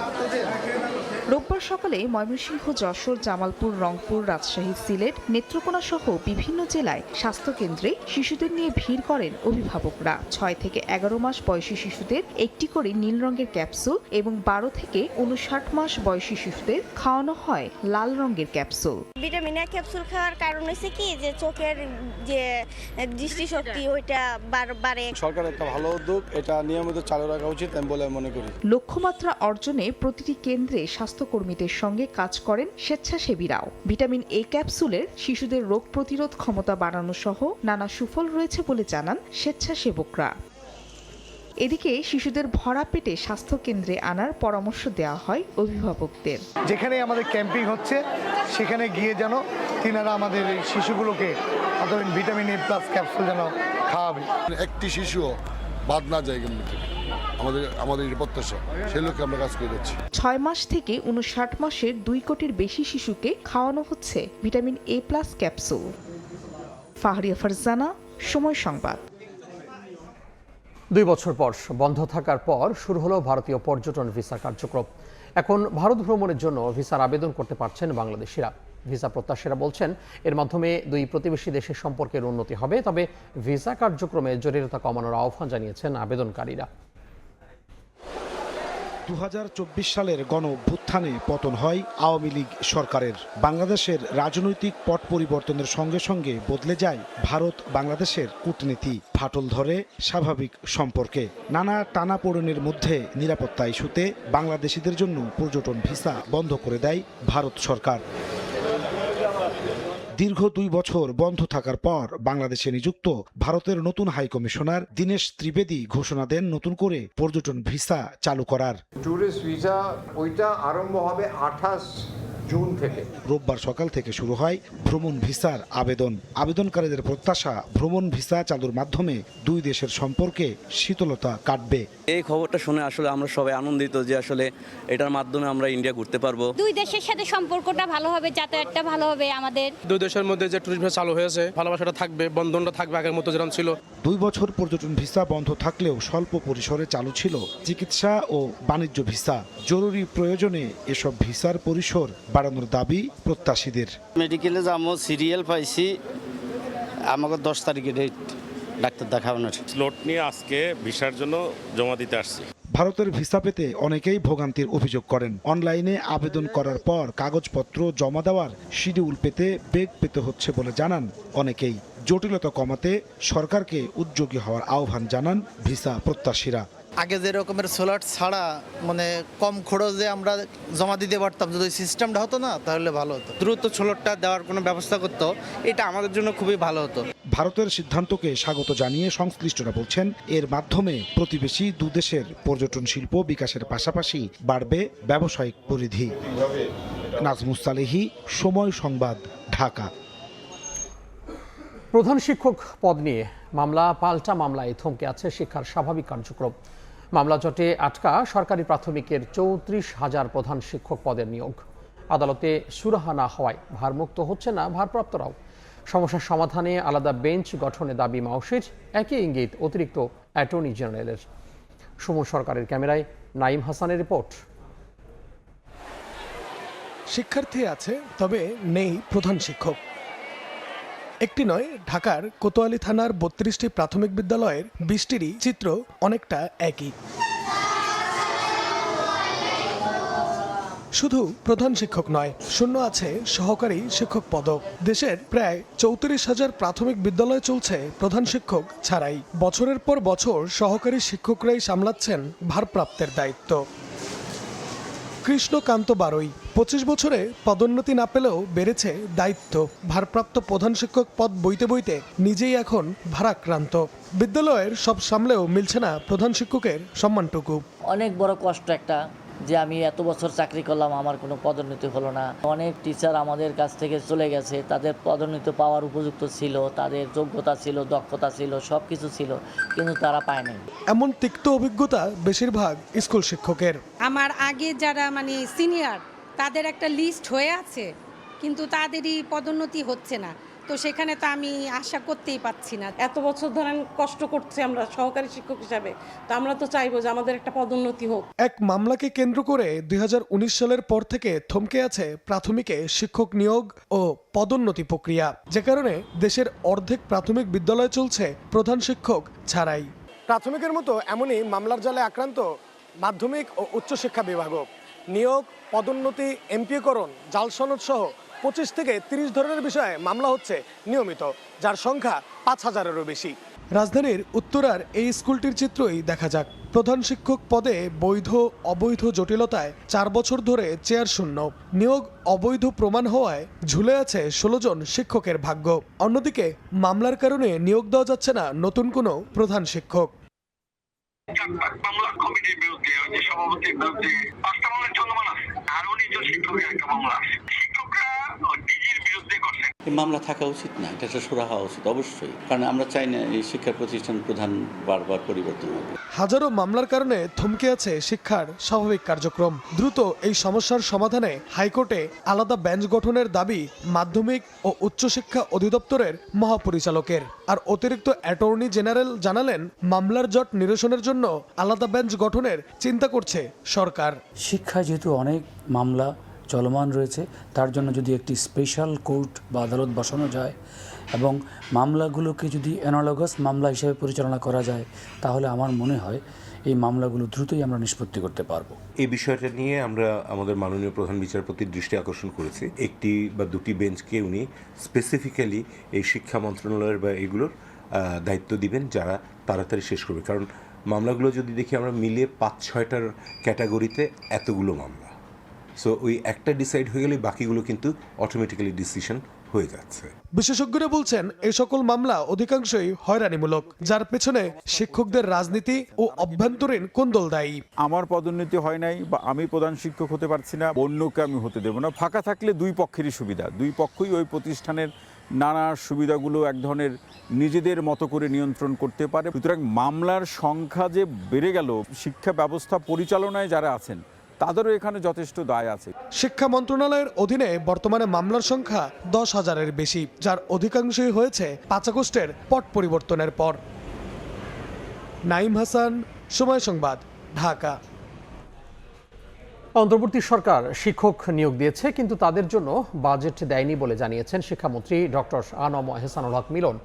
রোববার সকালে ময়মনসিংহ, যশোর, জামালপুর, রংপুর, রাজশাহী, সিলেট, নেত্রকোনা সহ বিভিন্ন জেলায় স্বাস্থ্যকেন্দ্রে শিশুদের নিয়ে ভিড় করেন অভিভাবকরা। 6 থেকে 11 মাস বয়সী শিশুদের একটি করে নীল রঙের ক্যাপসুল এবং 12 থেকে 59 মাস বয়সী শিশুদের খাওয়ানো হয় লাল রঙের ক্যাপসুল। ভিটামিন এ ক্যাপসুল খাওয়ার কারণ হচ্ছে কি, যে চোখের যে দৃষ্টিশক্তি ওইটা বাড়ে। সরকার একটা ভালো উদ্যোগ, এটা নিয়মিত চালু রাখা উচিত আমি বলে মনে করি। লক্ষ্যমাত্রা অর্জনে প্রতিটি কেন্দ্রে স্বাস্থ্যকর্মীদের সঙ্গে কাজ করেন স্বেচ্ছাসেবীরাও। ভিটামিন এ ক্যাপসুলের শিশুদের রোগ প্রতিরোধ ক্ষমতা বাড়ানো সহ নানা সুফল রয়েছে বলে জানান স্বেচ্ছাসেবকরা। এদিকে শিশুদের ভরা পেটে স্বাস্থ্য কেন্দ্রে আনার পরামর্শ দেওয়া হয় অভিভাবকদের। যেখানে আমাদের ক্যাম্পিং হচ্ছে সেখানে গিয়ে যেন তিনারা আমাদের এই শিশুগুলোকে ভিটামিন এ প্লাস ক্যাপসুল যেন খাওয়াবে। একটি শিশুও বাদ না যায় আমাদের প্রত্যাশা, সেই লক্ষ্যে আমরা কাজ করে যাচ্ছি। 6 মাস থেকে 59 মাসের 2 কোটির বেশি শিশুকে খাওয়ানো হচ্ছে vitamin A plus capsule. Fahria Farzana, Somoy Sangbad. 2 বছর পর বন্ধ থাকার পর শুরু হলো ভারতীয় পর্যটন ভিসা কার্যক্রম। এখন ভারত ভ্রমণের জন্য ভিসার আবেদন করতে পারছেন বাংলাদেশিরা। ভিসা প্রত্যাশীরা বলছেন, এর মাধ্যমে 2 প্রতিবেশী দেশের সম্পর্কের উন্নতি হবে। তবে ভিসা কার্যক্রমে জটিলতা কমানোর আহ্বান জানিয়েছেন আবেদনকারীরা। 2024 সালের গণ অভ্যুত্থানে পতন হয় আওয়ামী লীগ সরকারের। বাংলাদেশের রাজনৈতিক পট পরিবর্তনের সঙ্গে সঙ্গে বদলে যায় ভারত বাংলাদেশের কূটনীতি। ফাটল ধরে স্বাভাবিক সম্পর্কে। নানা টানাপোড়েনের মধ্যে নিরাপত্তা ইস্যুতে বাংলাদেশিদের জন্য পর্যটন ভিসা বন্ধ করে দেয় ভারত সরকার। দীর্ঘ 2 বছর বন্ধ থাকার পর বাংলাদেশে নিযুক্ত ভারতের নতুন হাই কমিশনার দীনেশ ত্রিবেদী ঘোষণা দেন নতুন করে পর্যটন ভিসা চালু করার। ট্যুরিস্ট ভিসা ওইটা আরম্ভ হবে 28 জুন থেকে। রোববার সকাল থেকে শুরু হয় ভ্রমণ ভিসার আবেদন। আবেদনকারীদের প্রত্যাশা ভ্রমণ ভিসা চালুর মাধ্যমে দুই দেশের সম্পর্কে শীতলতা কাটবে। এই খবরটা শুনে আসলে আমরা সবাই আনন্দিত যে আসলে এটার মাধ্যমে আমরা ইন্ডিয়া ঘুরতে পারবো। দুই দেশের সাথে সম্পর্কটা ভালো হবে, যাতায়াতটা ভালো হবে আমাদের। দুই দেশের মধ্যে যে ট্যুরিস্ট ভিসা চালু হয়েছে, ভালোবাসাটা থাকবে, বন্ধনটা থাকবে আগের মতো যেরকম ছিল। 2 বছর পর্যটন ভিসা বন্ধ থাকলেও স্বল্প পরিসরে চালু ছিল চিকিৎসা ও বাণিজ্য ভিসা। জরুরি প্রয়োজনে এসব ভিসার পরিসর বাড়ানোর দাবি প্রত্যাশীদের। মেডিকেলে যাবো, সিরিয়াল পাইছি, আমাকে 10 তারিখে ডেট ডাক্তার দেখানোর। স্লট নিয়ে আজকে ভিসার জন্য জমা দিতে আসছি। ভারতের ভিসা পেতে অনেকেই ভোগান্তির অভিযোগ করেন। অনলাইনে আবেদন করার পর কাগজপত্র জমা দেওয়ার শিডিউল পেতে বেগ পেতে হচ্ছে বলে জানান অনেকেই। জটিলতা কমাতে সরকারকে উদ্যোগী হওয়ার আহ্বান জানান ভিসা প্রত্যাশীরা। আগে যে রকমের স্লট ছাড়া মানে কম খরচে আমরা জমা দিতে পারতাম, যদি সিস্টেমটা হতো না তাহলে ভালো হতো। দ্রুত স্লটটা দেওয়ার কোনো ব্যবস্থা করতো, এটা আমাদের জন্য খুবই ভালো হতো। ভারতের সিদ্ধান্তকে স্বাগত জানিয়ে সংশ্লিষ্টরা বলছেন এর মাধ্যমে প্রতিবেশী দুদেশের পর্যটন শিল্প বিকাশের পাশাপাশি বাড়বে ব্যবসায়িক পরিধি। নাজমুস সালেহি, সময় সংবাদ, ঢাকা। প্রধান শিক্ষক পদ নিয়ে মামলা পাল্টা মামলায় থমকে আছে শিক্ষার স্বাভাবিক কার্যক্রম। মামলা জটে আটকা সরকারি প্রাথমিকের 34,000 প্রধান শিক্ষক পদের নিয়োগ। আদালতে সুরাহা না হওয়ায় ভারমুক্ত হচ্ছে না ভারপ্রাপ্তরাও। সমস্যার সমাধানে আলাদা বেঞ্চ গঠনের দাবি মাউসির, একই ইঙ্গিত অতিরিক্ত অ্যাটর্নি জেনারেলের। সুমন সরকারের ক্যামেরায় নাইম হাসানের রিপোর্ট। শিক্ষার্থী আছে, তবে নেই প্রধান শিক্ষক। একটি নয়, ঢাকার কোতোয়ালি থানার 32টি প্রাথমিক বিদ্যালয়ের 20টিরই চিত্র অনেকটা একই। শুধু প্রধান শিক্ষক নয়, শূন্য আছে সহকারী শিক্ষক পদও। দেশের প্রায় 34,000 প্রাথমিক বিদ্যালয় চলছে প্রধান শিক্ষক ছাড়াই। বছরের পর বছর সহকারী শিক্ষকরাই সামলাচ্ছেন ভারপ্রাপ্তের দায়িত্ব। কৃষ্ণকান্ত বারই 25 বছরে পদোন্নতি না পেলেও বেড়েছে দায়িত্ব। ভারপ্রাপ্ত প্রধান শিক্ষক পদ বইতে বইতে নিজেই এখন ভারাক্রান্ত। বিদ্যালয়ের সব সামলেও মিলছে না প্রধান শিক্ষকের সম্মানটুকু। অনেক বড় কষ্ট একটা, যে আমি এত বছর চাকরি করলাম, আমার কোনো পদোন্নতি হলো না। অনেক টিচার আমাদের কাছ থেকে চলে গেছে, তাদের পদোন্নতি পাওয়ার উপযুক্ত ছিল, তাদের যোগ্যতা ছিল, দক্ষতা ছিল, সব কিছু ছিল, কিন্তু তারা পায় নাই। এমন তিক্ত অভিজ্ঞতা বেশিরভাগ স্কুল শিক্ষকের। আমার আগে যারা সিনিয়র, তাদের একটা লিস্ট হয়ে আছে, কিন্তু তাদেরই পদোন্নতি হচ্ছে না। তো সেখানে তো আমি আশা করতেই পাচ্ছি না। এত বছর ধরে কষ্ট করছি আমরা সহকারী শিক্ষক হিসাবে, তো আমরা তো চাইবো যে আমাদের একটা পদোন্নতি হোক। এক মামলাকে কেন্দ্র করে 2019 সালের পর থেকে থমকে আছে প্রাথমিকে শিক্ষক নিয়োগ ও পদোন্নতি প্রক্রিয়া, যে কারণে দেশের অর্ধেক প্রাথমিক বিদ্যালয় চলছে প্রধান শিক্ষক ছাড়াই। প্রাথমিকের মতো এমনই মামলার জালে আক্রান্ত মাধ্যমিক ও উচ্চশিক্ষা বিভাগও। নিয়োগ, পদোন্নতি, এমপিওকরণ, জাল সনদ সহ 25 থেকে 30 ধরনের বিষয়ে মামলা হচ্ছে নিয়মিত, যার সংখ্যা 5,000-এরও বেশি। রাজধানীর উত্তরার এই স্কুলটির চিত্রই দেখা যাক। প্রধান শিক্ষক পদে বৈধ অবৈধ জটিলতায় 4 বছর ধরে চেয়ার শূন্য। নিয়োগ অবৈধ প্রমাণ হওয়ায় ঝুলে আছে 16 জন শিক্ষকের ভাগ্য। অন্যদিকে মামলার কারণে নিয়োগ দেওয়া যাচ্ছে না নতুন কোনো প্রধান শিক্ষক। কমিটির বিরুদ্ধে, সভাপতির বিরুদ্ধে 5টা মামলা চলমান আছে, আর 19 জন শিক্ষকের একটা মামলা আছে। শিক্ষকরা ডিজির বিরুদ্ধে করছে। এই মামলা থাকা উচিত না, এটা সুরা হওয়া উচিত অবশ্যই, কারণ আমরা চাই না এই শিক্ষা প্রতিষ্ঠান প্রধান বারবার পরিবর্তন হবে। হাজারো মামলার কারণে থমকে আছে শিক্ষার স্বাভাবিক কার্যক্রম। দ্রুত এই সমস্যার সমাধানে হাইকোর্টে আলাদা বেঞ্চ গঠনের দাবি মাধ্যমিক ও উচ্চশিক্ষা অধিদপ্তরের মহাপরিচালকের। আর অতিরিক্ত অ্যাটর্নি জেনারেল জানালেন, মামলার জট নিরসনের জন্য আলাদা বেঞ্চ গঠনের চিন্তা করছে সরকার। শিক্ষায় যেহেতু অনেক মামলা চলমান রয়েছে, তার জন্য যদি একটি স্পেশাল কোর্ট বা আদালত বসানো যায় এবং মামলাগুলোকে যদি অ্যানালগাস মামলা হিসেবে পরিচালনা করা যায়, তাহলে আমার মনে হয় এই মামলাগুলো দ্রুতই আমরা নিষ্পত্তি করতে পারবো। এই বিষয়টা নিয়ে আমরা আমাদের মাননীয় প্রধান বিচারপতির দৃষ্টি আকর্ষণ করেছি। একটি বা দুটি বেঞ্চকে উনি স্পেসিফিক্যালি এই শিক্ষা মন্ত্রণালয়ের বা এগুলোর দায়িত্ব দিবেন, যারা তাড়াতাড়ি শেষ করবে। কারণ মামলাগুলো যদি দেখি আমরা মিলিয়ে 5-6টার ক্যাটাগরিতে এতগুলো মামলা, সো ওই একটা ডিসাইড হয়ে গেলে বাকিগুলো কিন্তু অটোমেটিক্যালি ডিসিশন হয়ে যাচ্ছে। বিশেষজ্ঞরা বলছেন এই সকল মামলা অধিকাংশই হয়রানিমূলক, যার পেছনে শিক্ষকদের রাজনীতি ও অভ্যন্তরীণ কোন্দল দায়ী। আমার পদোন্নতি হয় নাই বা আমি প্রধান শিক্ষক হতে পারছি না, অন্যকে আমি হতে দেব না। ফাঁকা থাকলে দুই পক্ষেরই সুবিধা, দুই পক্ষই ওই প্রতিষ্ঠানের নানা সুবিধাগুলো এক ধরনের নিজেদের মতো করে নিয়ন্ত্রণ করতে পারে। সুতরাং মামলার সংখ্যা যে বেড়ে গেল, শিক্ষা ব্যবস্থা পরিচালনায় যারা আছেন তাদেরও এখানে যথেষ্ট দায় আছে। শিক্ষা মন্ত্রণালয়ের অধীনে বর্তমানে মামলার সংখ্যা 10,000-এর বেশি, যার অধিকাংশই হয়েছে 5 আগস্টের পট পরিবর্তনের পর। নাইম হাসান, সময় সংবাদ, ঢাকা। অন্তর্বর্তী সরকার শিক্ষক নিয়োগ দিয়েছে, কিন্তু তাদের জন্য বাজেট দেয়নি বলে জানিয়েছেন শিক্ষামন্ত্রী ডক্টর আনম এহসানুল হক মিলন।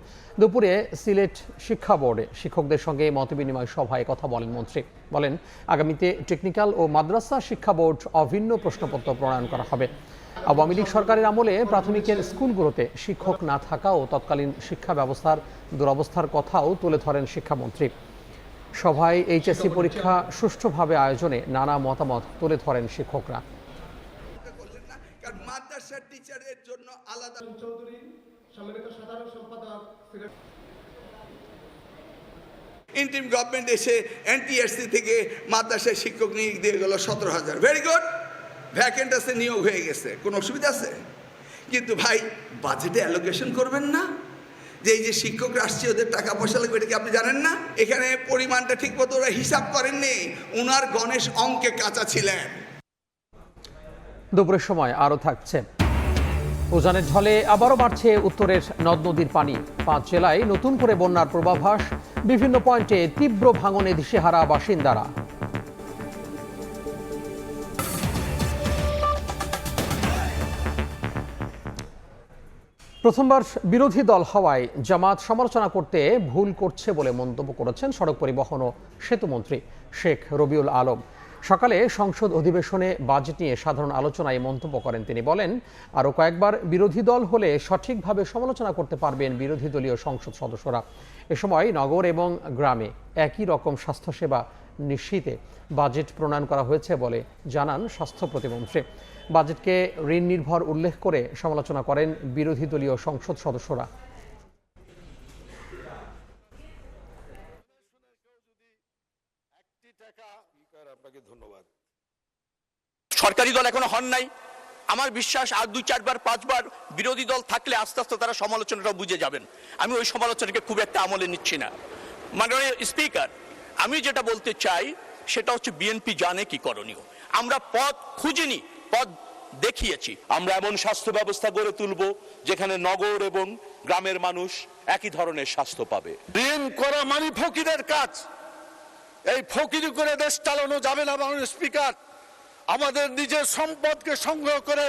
দুপুরে সিলেট শিক্ষা বোর্ডে শিক্ষকদের সঙ্গে মতবিনিময় সভায় কথা বলেন মন্ত্রী। বলেন, আগামীতে টেকনিক্যাল ও মাদ্রাসা শিক্ষা বোর্ড অভিন্ন প্রশ্নপত্র প্রণয়ন করা হবে। আওয়ামী লীগ সরকারের আমলে প্রাথমিকের স্কুলগুলোতে শিক্ষক না থাকাও তৎকালীন শিক্ষা ব্যবস্থার দুরবস্থার কথাও তুলে ধরেন শিক্ষামন্ত্রী। সভায় এইচএসসি পরীক্ষা সুষ্ঠুভাবে আয়োজনে নানা মতামত তুলে ধরেন শিক্ষকরা। ইন্টিম গভর্নমেন্ট এসে এনটিআরসি থেকে মাদ্রাসায় শিক্ষক নিয়োগ দিয়ে গেল 17,000। ভেরি গুড, ভ্যাকেন্ট আছে, নিয়োগ হয়ে গেছে, কোনো অসুবিধা আছে? কিন্তু ভাই বাজেটে অ্যালোকেশন করবেন না, যে এই যে শিক্ষকরা আসছে ওদের টাকা পয়সা লাগবে, এটা কি আপনি জানেন না? এখানে পরিমাণটা ঠিক মতো ওরা হিসাব করেননি, উনার গণেশ অঙ্কে কাঁচা ছিলেন। দুপুরের সময় আরও থাকছে, উজানের ঢলে আবারও বাড়ছে উত্তরের নদ নদীর পানি। 5 জেলায় নতুন করে বন্যার পূর্বাভাস, বিভিন্ন পয়েন্টে তীব্র ভাঙনে দিশেহারা বাসিন্দারা। প্রথমবার বিরোধী দল হওয়ায় জামাত সমালোচনা করতে ভুল করছে বলে মন্তব্য করেছেন সড়ক পরিবহন ও সেতুমন্ত্রী শেখ রবিউল আলম। সকালে সংসদ অধিবেশনে বাজেট নিয়ে সাধারণ আলোচনায় মন্তব্য করেন তিনি। বলেন, আরও কয়েকবার বিরোধী দল হলে সঠিকভাবে সমালোচনা করতে পারবেন বিরোধী দলীয় সংসদ সদস্যরা। এ সময় নগর এবং গ্রামে একই রকম স্বাস্থ্যসেবা নিশ্চিতে বাজেট প্রণয়ন করা হয়েছে বলে জানান স্বাস্থ্য প্রতিমন্ত্রী। বাজেটকে ঋণ নির্ভর উল্লেখ করে সমালোচনা করেন বিরোধী দলীয় সংসদ সদস্যরা। সরকারি দল এখনো হন নাই, আমার বিশ্বাস আর 2-4 বার 5 বার বিরোধী দল থাকলে আস্তে আস্তে তারা সমালোচনাটা বুঝে যাবেন। আমি ওই সমালোচনাকে খুব একটা আমলে নিচ্ছি না। মাননীয় স্পিকার, আমি যেটা বলতে চাই সেটা হচ্ছে বিএনপি জানে কি করণীয়। আমরা পথ খুঁজিনি, পথ দেখিয়েছি। আমরা এমন স্বাস্থ্য ব্যবস্থা গড়ে তুলব যেখানে নগর এবং গ্রামের মানুষ একই ধরনের স্বাস্থ্য পাবে। ঋণ করা মানে ফকিরের কাজ, এই ফকিরি করে দেশ চালানো যাবে না। মাননীয় স্পিকার, আমাদের নিজের সম্পদকে সংগ্রহ করে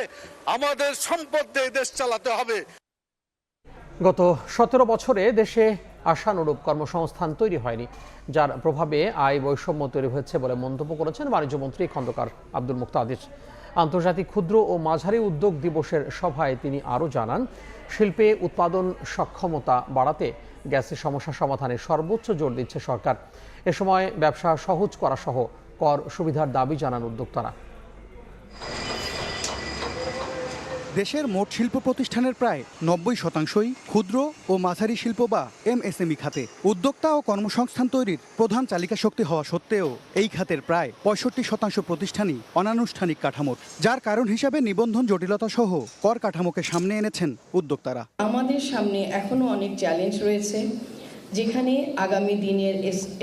আমাদের সম্পদ দিয়ে দেশ চালাতে হবে। গত 17 বছরে দেশে আশানুরূপ কর্মসংস্থান তৈরি হয়নি, যার প্রভাবে আয় বৈষম্য তৈরি হয়েছে বলে মন্তব্য করেছেন বাণিজ্যমন্ত্রী খন্দকার আব্দুল মুক্তাদির। আন্তর্জাতিক ক্ষুদ্র ও মাঝারি উদ্যোগ দিবসের সভায় তিনি আরও জানান, শিল্পে উৎপাদন সক্ষমতা বাড়াতে গ্যাসের সমস্যা সমাধানে সর্বোচ্চ জোর দিচ্ছে সরকার। এ সময় ব্যবসা সহজ করা সহ কর সুবিধার দাবি জানান উদ্যোক্তারা। দেশের মোট শিল্প প্রতিষ্ঠানের প্রায় 90% ক্ষুদ্র ও মাঝারি শিল্প বা এমএসএমই খাতে। উদ্যোক্তা ও কর্মসংস্থান তৈরির প্রধান চালিকা শক্তি হওয়া সত্ত্বেও এই খাতের প্রায় 65% প্রতিষ্ঠানই অনানুষ্ঠানিক কাঠামোর, যার কারণ হিসাবে নিবন্ধন জটিলতা সহ কর কাঠামোকে সামনে এনেছেন উদ্যোক্তারা। আমাদের সামনে এখনো অনেক চ্যালেঞ্জ রয়েছে, যেখানে আগামী দিনের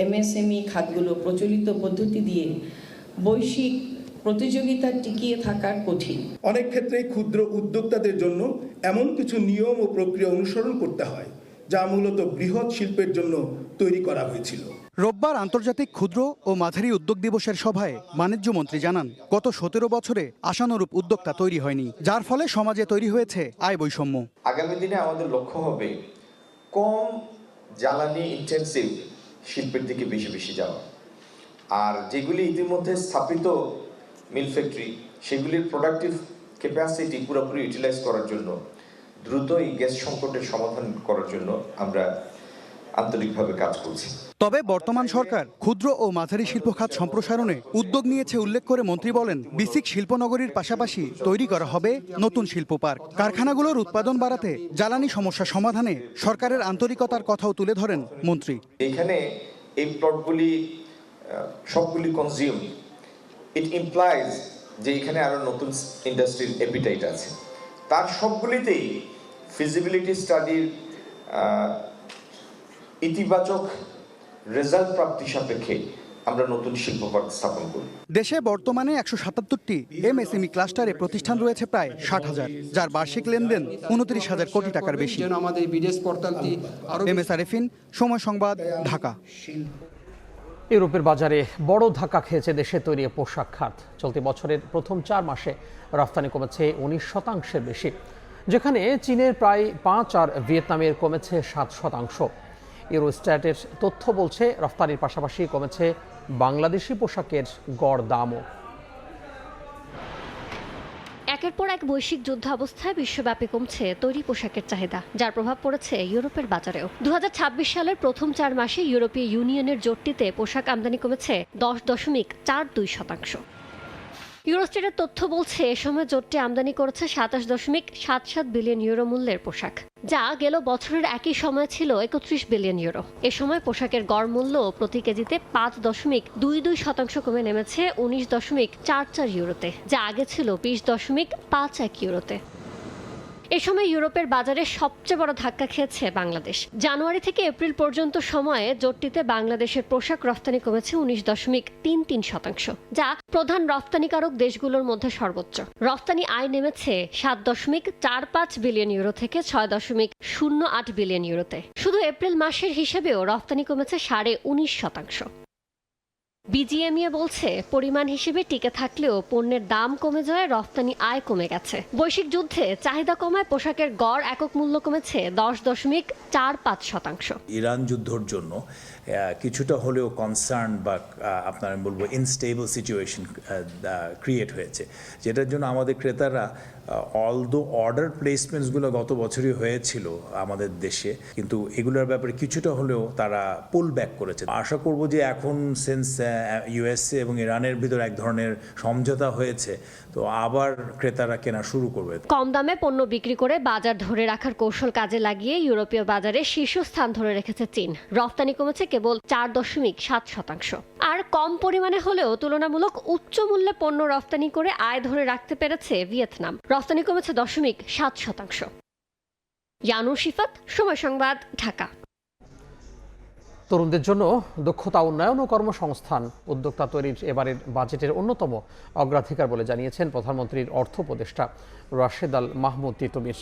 এমএসএমই খাতগুলো প্রচলিত পদ্ধতি দিয়ে বৈশ্বিক প্রতিযোগিতা টিকিয়ে থাকা কঠিন। অনেক ক্ষেত্রে ক্ষুদ্র উদ্যোক্তাদের জন্য এমন কিছু নিয়ম ও প্রক্রিয়া অনুসরণ করতে হয় যা মূলত বৃহৎ শিল্পের জন্য তৈরি করা হয়েছিল। রোববার আন্তর্জাতিক ক্ষুদ্র ও মাঝারি উদ্যোগ দিবসের সভায় বাণিজ্যমন্ত্রী জানান, গত 17 বছরে আশানুরূপ উদ্যোক্তা তৈরি হয়নি, যার ফলে সমাজে তৈরি হয়েছে আয় বৈষম্য। আগামী দিনে আমাদের লক্ষ্য হবে কম জ্বালানি ইন্টেন্সিভ শিল্পের দিকে বেশি বেশি যাওয়া। আর যেগুলি ইতিমধ্যে স্থাপিত মিল ফ্যাক্টরি সেগুলির প্রোডাক্টিভ ক্যাপাসিটি পুরোপুরি ইউটিলাইজ করার জন্য দ্রুত এই গ্যাস সংকটের সমাধান করার জন্য আমরা আন্তরিকভাবে কাজ করছি। তবে বর্তমান সরকার ক্ষুদ্র ও মাঝারি শিল্প খাত সম্প্রসারণে উদ্যোগ নিয়েছে উল্লেখ করে মন্ত্রী বলেন, বিসিক শিল্পনগরীর পাশাপাশি তৈরি করা হবে নতুন শিল্প পার্ক। কারখানাগুলোর উৎপাদন বাড়াতে জ্বালানি সমস্যা সমাধানে সরকারের আন্তরিকতার কথাও তুলে ধরেন মন্ত্রী। এখানে এই প্লটগুলি সবগুলি কনজিউম, ইট ইমপ্লাইজ যে এখানে আরো নতুন ইন্ডাস্ট্রির অ্যাপিটাইট আছে। তার সবগুলিতেই ফিজিবিলিটি স্টাডির ইতিবাচক রেজাল্ট প্রাপ্তি সাপেক্ষে আমরা নতুন শিল্প পার্ক স্থাপন করি। দেশে বর্তমানে ১৭৭টি এমএসএমই ক্লাস্টারে প্রতিষ্ঠান রয়েছে প্রায় ৬০,০০০, যার বার্ষিক লেনদেন ২৯,০০০ কোটি টাকার বেশি। এমএস আরেফিন, সময় সংবাদ, ঢাকা। ইউরোপের বাজারে বড় ধাক্কা খেয়েছে দেশে তৈরি পোশাক খাত। চলতি বছরের প্রথম 4 মাসে রফতানি কমেছে 19% বেশি, যেখানে চীনের প্রায় 5 আর ভিয়েতনামের কমেছে 7%। ইউরোস্ট্যাটের তথ্য বলছে রফতানির পাশাপাশি কমেছে বাংলাদেশি পোশাকের গড় দামও। একের পর এক বৈশ্বিক যুদ্ধাবস্থায় বিশ্বব্যাপী কমছে তৈরি পোশাকের চাহিদা, যার প্রভাব পড়েছে ইউরোপের বাজারেও। 2026 সালের প্রথম 4 মাসে ইউরোপীয় ইউনিয়নের জোটটিতে পোশাক আমদানি কমেছে 10.42%। ইউরোস্টেটের তথ্য বলছে এ সময় জোটটি আমদানি করেছে 27.77 বিলিয়ন ইউরো মূল্যের পোশাক, যা গেল বছরের একই সময় ছিল 31 বিলিয়ন ইউরো। এ সময় পোশাকের গড় মূল্য প্রতি কেজিতে 5.22% কমে নেমেছে 19.44 ইউরোতে, যা আগে ছিল 20.51 ইউরোতে। এ সময় ইউরোপের বাজারে সবচেয়ে বড় ধাক্কা খেয়েছে বাংলাদেশ। জানুয়ারি থেকে এপ্রিল পর্যন্ত সময়ে জোটটিতে বাংলাদেশের পোশাক রফতানি কমেছে 19.33%, যা প্রধান রফতানিকারক দেশগুলোর মধ্যে সর্বোচ্চ। রফতানি আয় নেমেছে 7.45 বিলিয়ন ইউরো থেকে 6.08 বিলিয়ন ইউরোতে। শুধু এপ্রিল মাসের হিসেবেও রফতানি কমেছে 19.5%। বিজিএমইএ বলছে পরিমাণ হিসেবে টিকে থাকলেও পণ্যের দাম কমে যাওয়ায় রফতানি আয় কমে গেছে। বৈশ্বিক যুদ্ধে চাহিদা কমায় পোশাকের গড় একক মূল্য কমেছে 10.45%। ইরান যুদ্ধর জন্য কিছুটা হলেও কনসার্ন বা আপনার বলবো ইনস্টেবল সিচুয়েশন ক্রিয়েট হয়েছে, যেটার জন্য আমাদের ক্রেতারা অলদো অর্ডার প্লেসমেন্টসগুলো গত বছরই হয়েছিল আমাদের দেশে, কিন্তু এগুলোর ব্যাপারে কিছুটা হলেও তারা পুল ব্যাক করেছে। আশা করব যে এখন সিন্স ইউএসএ এবং ইরানের ভিতর এক ধরনের সমঝোতা হয়েছে, তো আবার ক্রেতারা কেনা শুরু করবে। কম দামে পণ্য বিক্রি করে বাজার ধরে রাখার কৌশল কাজে লাগিয়ে ইউরোপীয় বাজারে শীর্ষস্থান ধরে রেখেছে চীন। রফতানি কমেছে কেবল 4.7%। আর কম পরিমাণে হলেও তুলনামূলক উচ্চ মূল্যে পণ্য রফতানি করে আয় ধরে রাখতে পেরেছে ভিয়েতনাম। রফতানি কমেছে 0.7%। ইয়ানুর শিফাত, সময় সংবাদ, ঢাকা। তরুণদের জন্য দক্ষতা উন্নয়ন ও কর্মসংস্থান উদ্যোক্তা তৈরির এবারের বাজেটের অন্যতম অগ্রাধিকার বলে জানিয়েছেন প্রধানমন্ত্রীর অর্থ উপদেষ্টা রাশেদ আল মাহমুদ তিতুমির।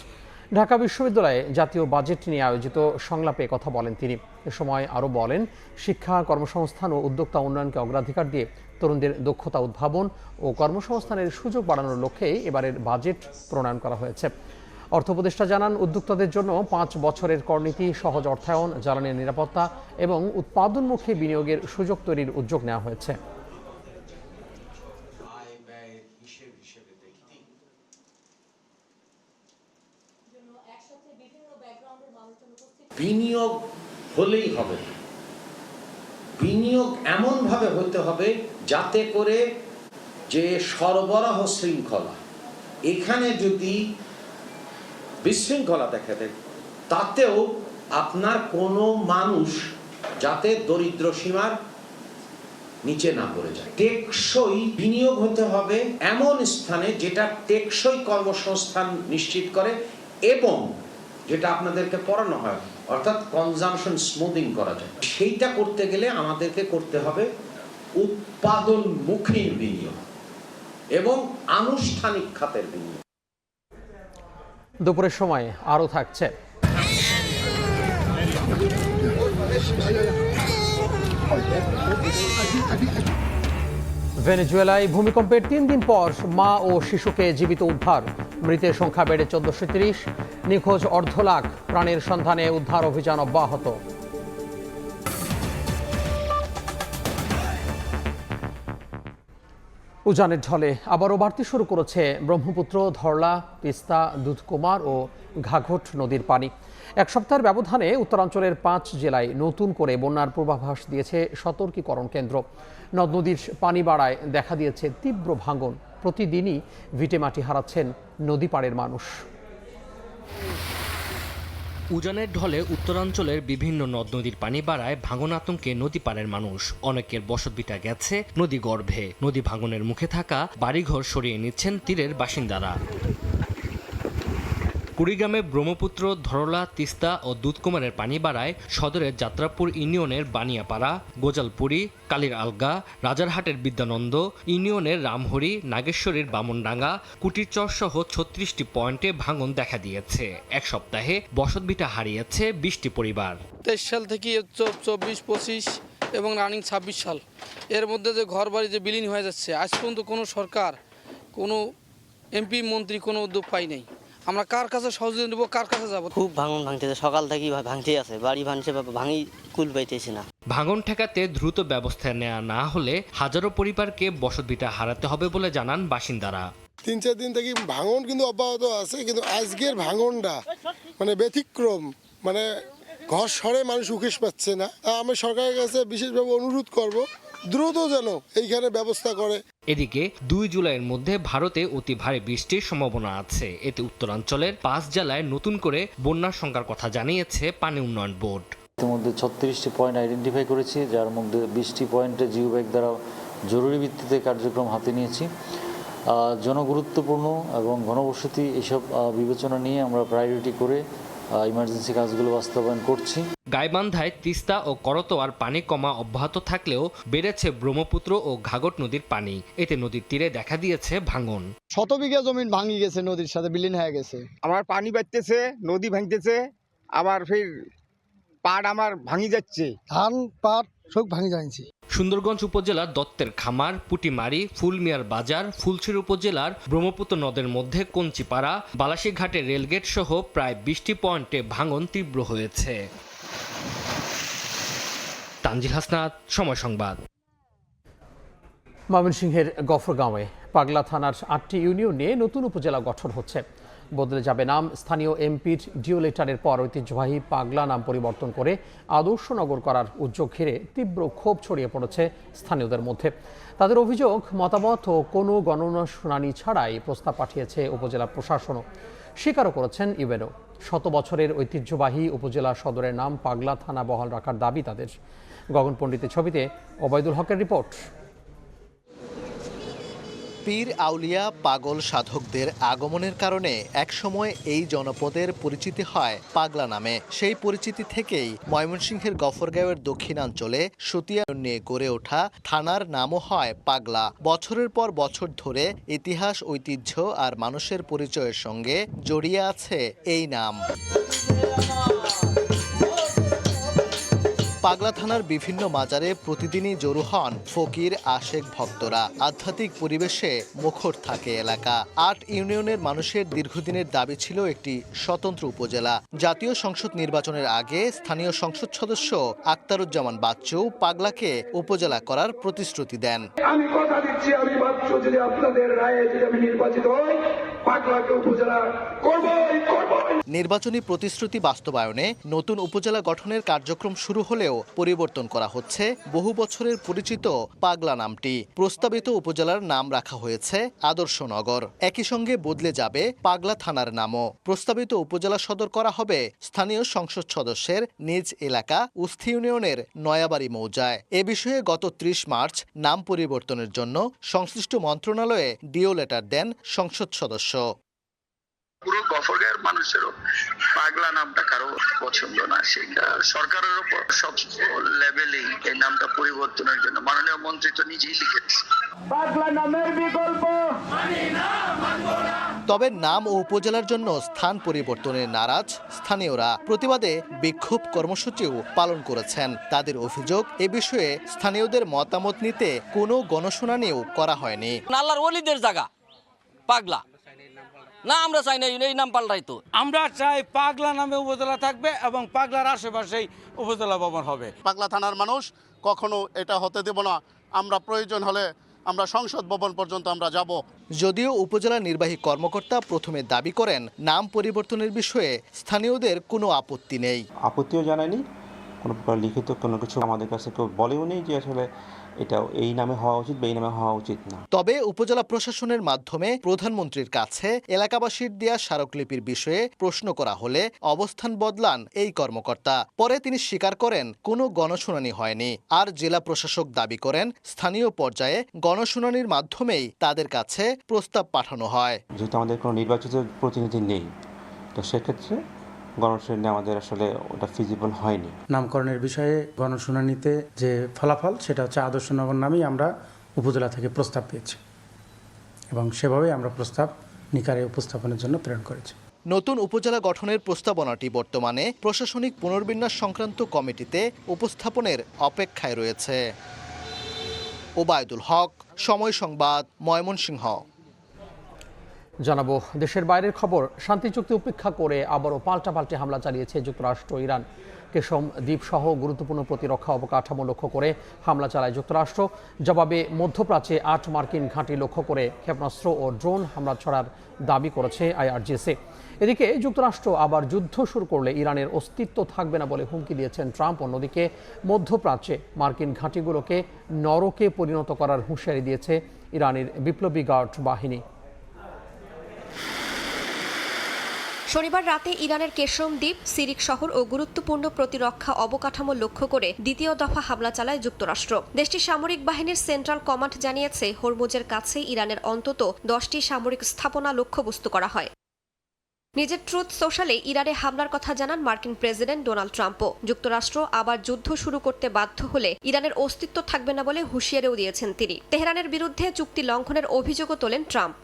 ঢাকা বিশ্ববিদ্যালয়ে জাতীয় বাজেট নিয়ে আয়োজিত সংলাপে কথা বলেন তিনি। এ সময় আরও বলেন, শিক্ষা, কর্মসংস্থান ও উদ্যোক্তা উন্নয়নকে অগ্রাধিকার দিয়ে তরুণদের দক্ষতা উদ্ভাবন ও কর্মসংস্থানের সুযোগ বাড়ানোর লক্ষ্যেই এবারের বাজেট প্রণয়ন করা হয়েছে। অর্থ উপদেষ্টা জানান, উদ্যোক্তাদের জন্য 5 বছরের করনীতি, সহজ অর্থায়ন, জ্বালানির নিরাপত্তা এবং উৎপাদনমুখী বিনিয়োগের সুযোগ তৈরির উদ্যোগ নেওয়া হয়েছে। বিনিয়োগ হলেই হবে, বিনিয়োগ এমনভাবে হতে হবে যাতে করে যে সরবরাহ শৃঙ্খলা, এখানে যদি বিশৃঙ্খলা দেখা দেয় তাতেও আপনার কোনো মানুষ যাতে দরিদ্র সীমার নিচে না পড়ে যায়। টেকসই বিনিয়োগ হতে হবে এমন স্থানে যেটা টেকসই কর্মসংস্থান নিশ্চিত করে এবং যেটা আপনাদেরকে পড়ানো হয়, অর্থাৎ কনজাম্পশন স্মুথিং করা যায়। সেইটা করতে গেলে আমাদেরকে করতে হবে উৎপাদনমুখী বিনিয়োগ এবং আনুষ্ঠানিক খাতের বিনিয়োগ। দুপুরের সময় আরও থাকছে। ভেনেজুয়েলায় ভূমিকম্পের 3 দিন পর মা ও শিশুকে জীবিত উদ্ধার। মৃতের সংখ্যা বেড়ে 1430, নিখোঁজ 1.5 লাখ। প্রাণের সন্ধানে উদ্ধার অভিযান অব্যাহত। উজানের ঢলে আবারও বাড়তে শুরু করেছে ব্রহ্মপুত্র, ধরলা, তিস্তা, দুধকুমার ও ঘাঘট নদীর পানি। এক সপ্তাহের ব্যবধানে উত্তরাঞ্চলের 5 জেলায় নতুন করে বন্যার পূর্বাভাস দিয়েছে সতর্কীকরণ কেন্দ্র। নদ নদীর পানি বাড়ায় দেখা দিয়েছে তীব্র ভাঙন। প্রতিদিনই ভিটেমাটি হারাচ্ছেন নদী পাড়ের মানুষ। উজানের ঢলে উত্তরাঞ্চলের বিভিন্ন নদ নদীর পানি বাড়ায় ভাঙন আতঙ্কে নদী পাড়ের মানুষ। অনেকের বসতভিটা গেছে নদী গর্ভে। নদী ভাঙনের মুখে থাকা বাড়িঘর সরিয়ে নিচ্ছেন তীরের বাসিন্দারা। কুড়িগ্রামে ব্রহ্মপুত্র, ধরলা, তিস্তা ও দুধকুমারের পানি বাড়ায় সদরের যাত্রাপুর ইউনিয়নের বানিয়াপাড়া, গোজালপুরি, কালীর আলগা, রাজারহাটের বিদ্যানন্দ, ইউনিয়নের রামহরি, নাগেশ্বরীর বামনডাঙ্গা, কুটিরচর সহ 36টি পয়েন্টে ভাঙন দেখা দিয়েছে। এক সপ্তাহে বসতভিটা হারিয়েছে 20টি পরিবার। 23 সাল থেকে 24, 25 এবং রানিং 26 সাল এর মধ্যে যে ঘর বাড়ি যে বিলীন হয়ে যাচ্ছে, আজ পর্যন্ত কোনো সরকার, কোনো এমপি, মন্ত্রী কোনো উদ্যোগ পাই নাই। আমরা কার কাছে সহযোগিতা নেব, কার কাছে যাব? খুব ভাঙন ভাঙতেছে, সকাল থেকেই ভাঙতেই আছে, বাড়ি ভাঙছে, ভাঙি কুল পাইতেছি না। ভাঙন ঠেকাতে দ্রুত ব্যবস্থা নেওয়া না হলে হাজারো পরিবারকে বসতভিটা হারাতে হবে বলে জানান বাসিন্দারা। 3-4 দিন থেকে ভাঙন কিন্তু অব্যাহত আছে, কিন্তু আজকের ভাঙনটা মানে ব্যতিক্রম, মানে ঘর সরে মানুষ উকেশ পাচ্ছে না। আমি সরকারের কাছে বিশেষভাবে অনুরোধ করব দ্রুত যেন এইখানে ব্যবস্থা করে। এদিকে 2 জুলাইয়ের মধ্যে ভারতে অতি ভারী বৃষ্টির সম্ভাবনা আছে। এতে উত্তরাঞ্চলের 5 জেলায় নতুন করে বন্যার সংখ্যার কথা জানিয়েছে পানি উন্নয়ন বোর্ড। ইতিমধ্যে 36টি পয়েন্ট আইডেন্টিফাই করেছি, যার মধ্যে 20টি পয়েন্টে জিও ব্যাগ দ্বারা জরুরি ভিত্তিতে কার্যক্রম হাতে নিয়েছি। জনগুরুত্বপূর্ণ এবং ঘনবসতি এসব বিবেচনা নিয়ে আমরা প্রায়োরিটি করে ইমার্জেন্সি কাজগুলো বাস্তবায়ন করছি। গাইবান্ধায় তিস্তা ও করতোয়ার পানি কমা অব্যাহত থাকলেও বেড়েছে ব্রহ্মপুত্র ও ঘাঘট নদীর পানি। এতে নদীর তীরে দেখা দিয়েছে ভাঙন। 100 বিঘা জমি ভাঙি গেছে, নদীর সাথে বিলীন হয়ে গেছে। আমার পানি বাড়তেছে, নদী ভাঙতেছে, আবার ফের পাট আমার ভাঙি যাচ্ছে, ধান পাট সব ভাঙি যাচ্ছে। সুন্দরগঞ্জ উপজেলার দত্তের খামার, পুটিমারি, ফুলমিয়ার বাজার, ফুলছড়ি উপজেলার ব্রহ্মপুত্র নদের মধ্যে কঞ্চিপাড়া, বালাসীঘাটের রেলগেট সহ প্রায় 20টি পয়েন্টে ভাঙন তীব্র হয়েছে। তানজিল হাসনাত, সময় সংবাদ। ময়মনসিংহের গফরগাঁওয়ে পাগলা থানার 8টি ইউনিয়ন নিয়ে নতুন উপজেলা গঠন হচ্ছে। বদলে যাবে নাম। স্থানীয় এমপির ডিও লেটারের পর ঐতিহ্যবাহী পাগলা নাম পরিবর্তন করে আদর্শনগর করার উদ্যোগ ঘিরে তীব্র ক্ষোভ ছড়িয়ে পড়েছে স্থানীয়দের মধ্যে। তাদের অভিযোগ, মতামত ও কোনো গণনা শুনানি ছাড়াই প্রস্তাব পাঠিয়েছে উপজেলা প্রশাসনও। স্বীকারও করেছেন ইউএনও। 100 বছরের ঐতিহ্যবাহী উপজেলা সদরের নাম পাগলা থানা বহাল রাখার দাবি তাদের। গগন পণ্ডিতের ছবিতে ওবায়দুল হকের রিপোর্ট। পীর আউলিয়া পাগল সাধকদের আগমনের কারণে একসময় এই জনপদের পরিচিতি হয় পাগলা নামে। সেই পরিচিতি থেকেই ময়মনসিংহের গফরগাঁওয়ের দক্ষিণাঞ্চলে সুতিয়া নিয়ে গড়ে ওঠা থানার নামও হয় পাগলা। বছরের পর বছর ধরে ইতিহাস, ঐতিহ্য আর মানুষের পরিচয়ের সঙ্গে জড়িয়ে আছে এই নাম। পাগলা থানার বিভিন্ন মাজারে প্রতিদিনই জড়ো হন ফকির, আশেক ভক্তরা। আধ্যাত্মিক পরিবেশে মুখর থাকে এলাকা। 8 ইউনিয়নের মানুষের দীর্ঘদিনের দাবি ছিল একটি স্বতন্ত্র উপজেলা। জাতীয় সংসদ নির্বাচনের আগে স্থানীয় সংসদ সদস্য আক্তারুজ্জামান বাচ্চু পাগলাকে উপজেলা করার প্রতিশ্রুতি দেন। আমি কথা দিচ্ছি, আমি বাচ্চু যদি আপনাদের রায়ে যদি আমি নির্বাচিত হই, পাগলাকে উপজেলা করবই। নির্বাচনী প্রতিশ্রুতি বাস্তবায়নে নতুন উপজেলা গঠনের কার্যক্রম শুরু হলেও পরিবর্তন করা হচ্ছে বহু বছরের পরিচিত পাগলা নামটি। প্রস্তাবিত উপজেলার নাম রাখা হয়েছে আদর্শনগর। একই সঙ্গে বদলে যাবে পাগলা থানার নামও। প্রস্তাবিত উপজেলা সদর করা হবে স্থানীয় সংসদ সদস্যের নিজ এলাকা উস্থি ইউনিয়নের নয়াবাড়ি মৌজায়। এ বিষয়ে গত 30 মার্চ নাম পরিবর্তনের জন্য সংশ্লিষ্ট মন্ত্রণালয়ে ডিও লেটার দেন সংসদ সদস্য। পুরো গফরগাঁওয়ের মানুষেরও পাগলা নামটা কারো পছন্দ না, সেটা সরকারের উপর সব লেভেলেই এই নামটা পরিবর্তনের জন্য মাননীয় মন্ত্রী তো নিজেই লিখেছে। পাগলা নামের বিকল্প তবে নাম ও উপজেলার জন্য স্থান পরিবর্তনের নারাজ স্থানীয়রা। প্রতিবাদে বিক্ষোভ কর্মসূচিও পালন করেছেন। তাদের অভিযোগ, এ বিষয়ে স্থানীয়দের মতামত নিতে কোনো গণশুনানিও করা হয়নি। আল্লাহর ওলিদের জায়গা পাগলা না, আমরা চাই না এই নাম পাল্টাইতো। আমরা চাই পাগলা নামে উপজেলা থাকবে এবং পাগলার আশেপাশেই উপজেলা ভবন হবে। পাগলা থানার মানুষ কখনো এটা হতে দেব না। আমরা প্রয়োজন হলে আমরা সংসদ ভবন পর্যন্ত আমরা যাব। যদিও উপজেলা নির্বাহী কর্মকর্তা প্রথমে দাবি করেন নাম পরিবর্তনের বিষয়ে স্থানীয়দের কোনো আপত্তি নেই। আপত্তিও জানায়নি, কোনো লিখিত কোনো কিছু আমাদের কাছে কেউ বলেও নেই যে আসলে এটা এই নামে হওয়া উচিত বা এই নামে হওয়া উচিত না। তবে উপজেলা প্রশাসনের মাধ্যমে প্রধানমন্ত্রীর কাছে এলাকাবাসীর দেয়া স্মারকলিপির বিষয়ে প্রশ্ন করা হলে অবস্থান বদলান এই কর্মকর্তা। পরে তিনি স্বীকার করেন কোনো গণশুনানি হয়নি। আর জেলা প্রশাসক দাবি করেন স্থানীয় পর্যায়ে গণশুনানির মাধ্যমেই তাদের কাছে প্রস্তাব পাঠানো হয়। যেহেতু আমাদের কোনো নির্বাচিত প্রতিনিধি নেই, তো সেক্ষেত্রে গণশুনানি আমাদের আসলে ওটা ফিজিবল হয়নি। নামকরণের বিষয়ে গণশুনানিতে যে ফলাফল সেটা হচ্ছে আদর্শনগর নামেই আমরা উপজেলা থেকে প্রস্তাব পেয়েছি এবং সেভাবেই আমরা প্রস্তাব নিকারে উপস্থাপনের জন্য প্রেরণ করেছি। নতুন উপজেলা গঠনের প্রস্তাবনাটি বর্তমানে প্রশাসনিক পুনর্বিন্যাস সংক্রান্ত কমিটিতে উপস্থাপনের অপেক্ষায় রয়েছে। ওবায়দুল হক, সময় সংবাদ, ময়মনসিংহ। জানাবো দেশের বাইরের খবর। শান্তি চুক্তি উপেক্ষা করে আবারও পাল্টাপাল্টি হামলা চালিয়েছে যুক্তরাষ্ট্র। ইরান কেশম দ্বীপ সহ গুরুত্বপূর্ণ প্রতিরক্ষা অবকাঠামো লক্ষ্য করে হামলা চালায় যুক্তরাষ্ট্র। জবাবে মধ্যপ্রাচ্যে 8 মার্কিন ঘাঁটি লক্ষ্য করে ক্ষেপণাস্ত্র ও ড্রোন হামলা ছড়ার দাবি করেছে IRGC। এদিকে যুক্তরাষ্ট্র আবার যুদ্ধ শুরু করলে ইরানের অস্তিত্ব থাকবে না বলে হুমকি দিয়েছেন ট্রাম্প। অন্যদিকে মধ্যপ্রাচ্যে মার্কিন ঘাঁটিগুলোকে নরকে পরিণত করার হুঁশিয়ারি দিয়েছে ইরানের বিপ্লবী গার্ড বাহিনী। শনিবার রাতে ইরানের কেশম দ্বীপ, সিরিক শহর ও গুরুত্বপূর্ণ প্রতিরক্ষা অবকাঠামো লক্ষ্য করে দ্বিতীয় দফা হামলা চালায় যুক্তরাষ্ট্র। দেশটির সামরিক বাহিনীর সেন্ট্রাল কমান্ড জানিয়েছে হরমুজের কাছে ইরানের অন্তত 10টি সামরিক স্থাপনা লক্ষ্যবস্তু করা হয়। নিজের ট্রুথ সোশ্যালে ইরানে হামলার কথা জানান মার্কিন প্রেসিডেন্ট ডোনাল্ড ট্রাম্পও। যুক্তরাষ্ট্র আবার যুদ্ধ শুরু করতে বাধ্য হলে ইরানের অস্তিত্ব থাকবে না বলে হুঁশিয়ারিও দিয়েছেন তিনি। তেহরানের বিরুদ্ধে চুক্তি লঙ্ঘনের অভিযোগও তোলেন ট্রাম্প।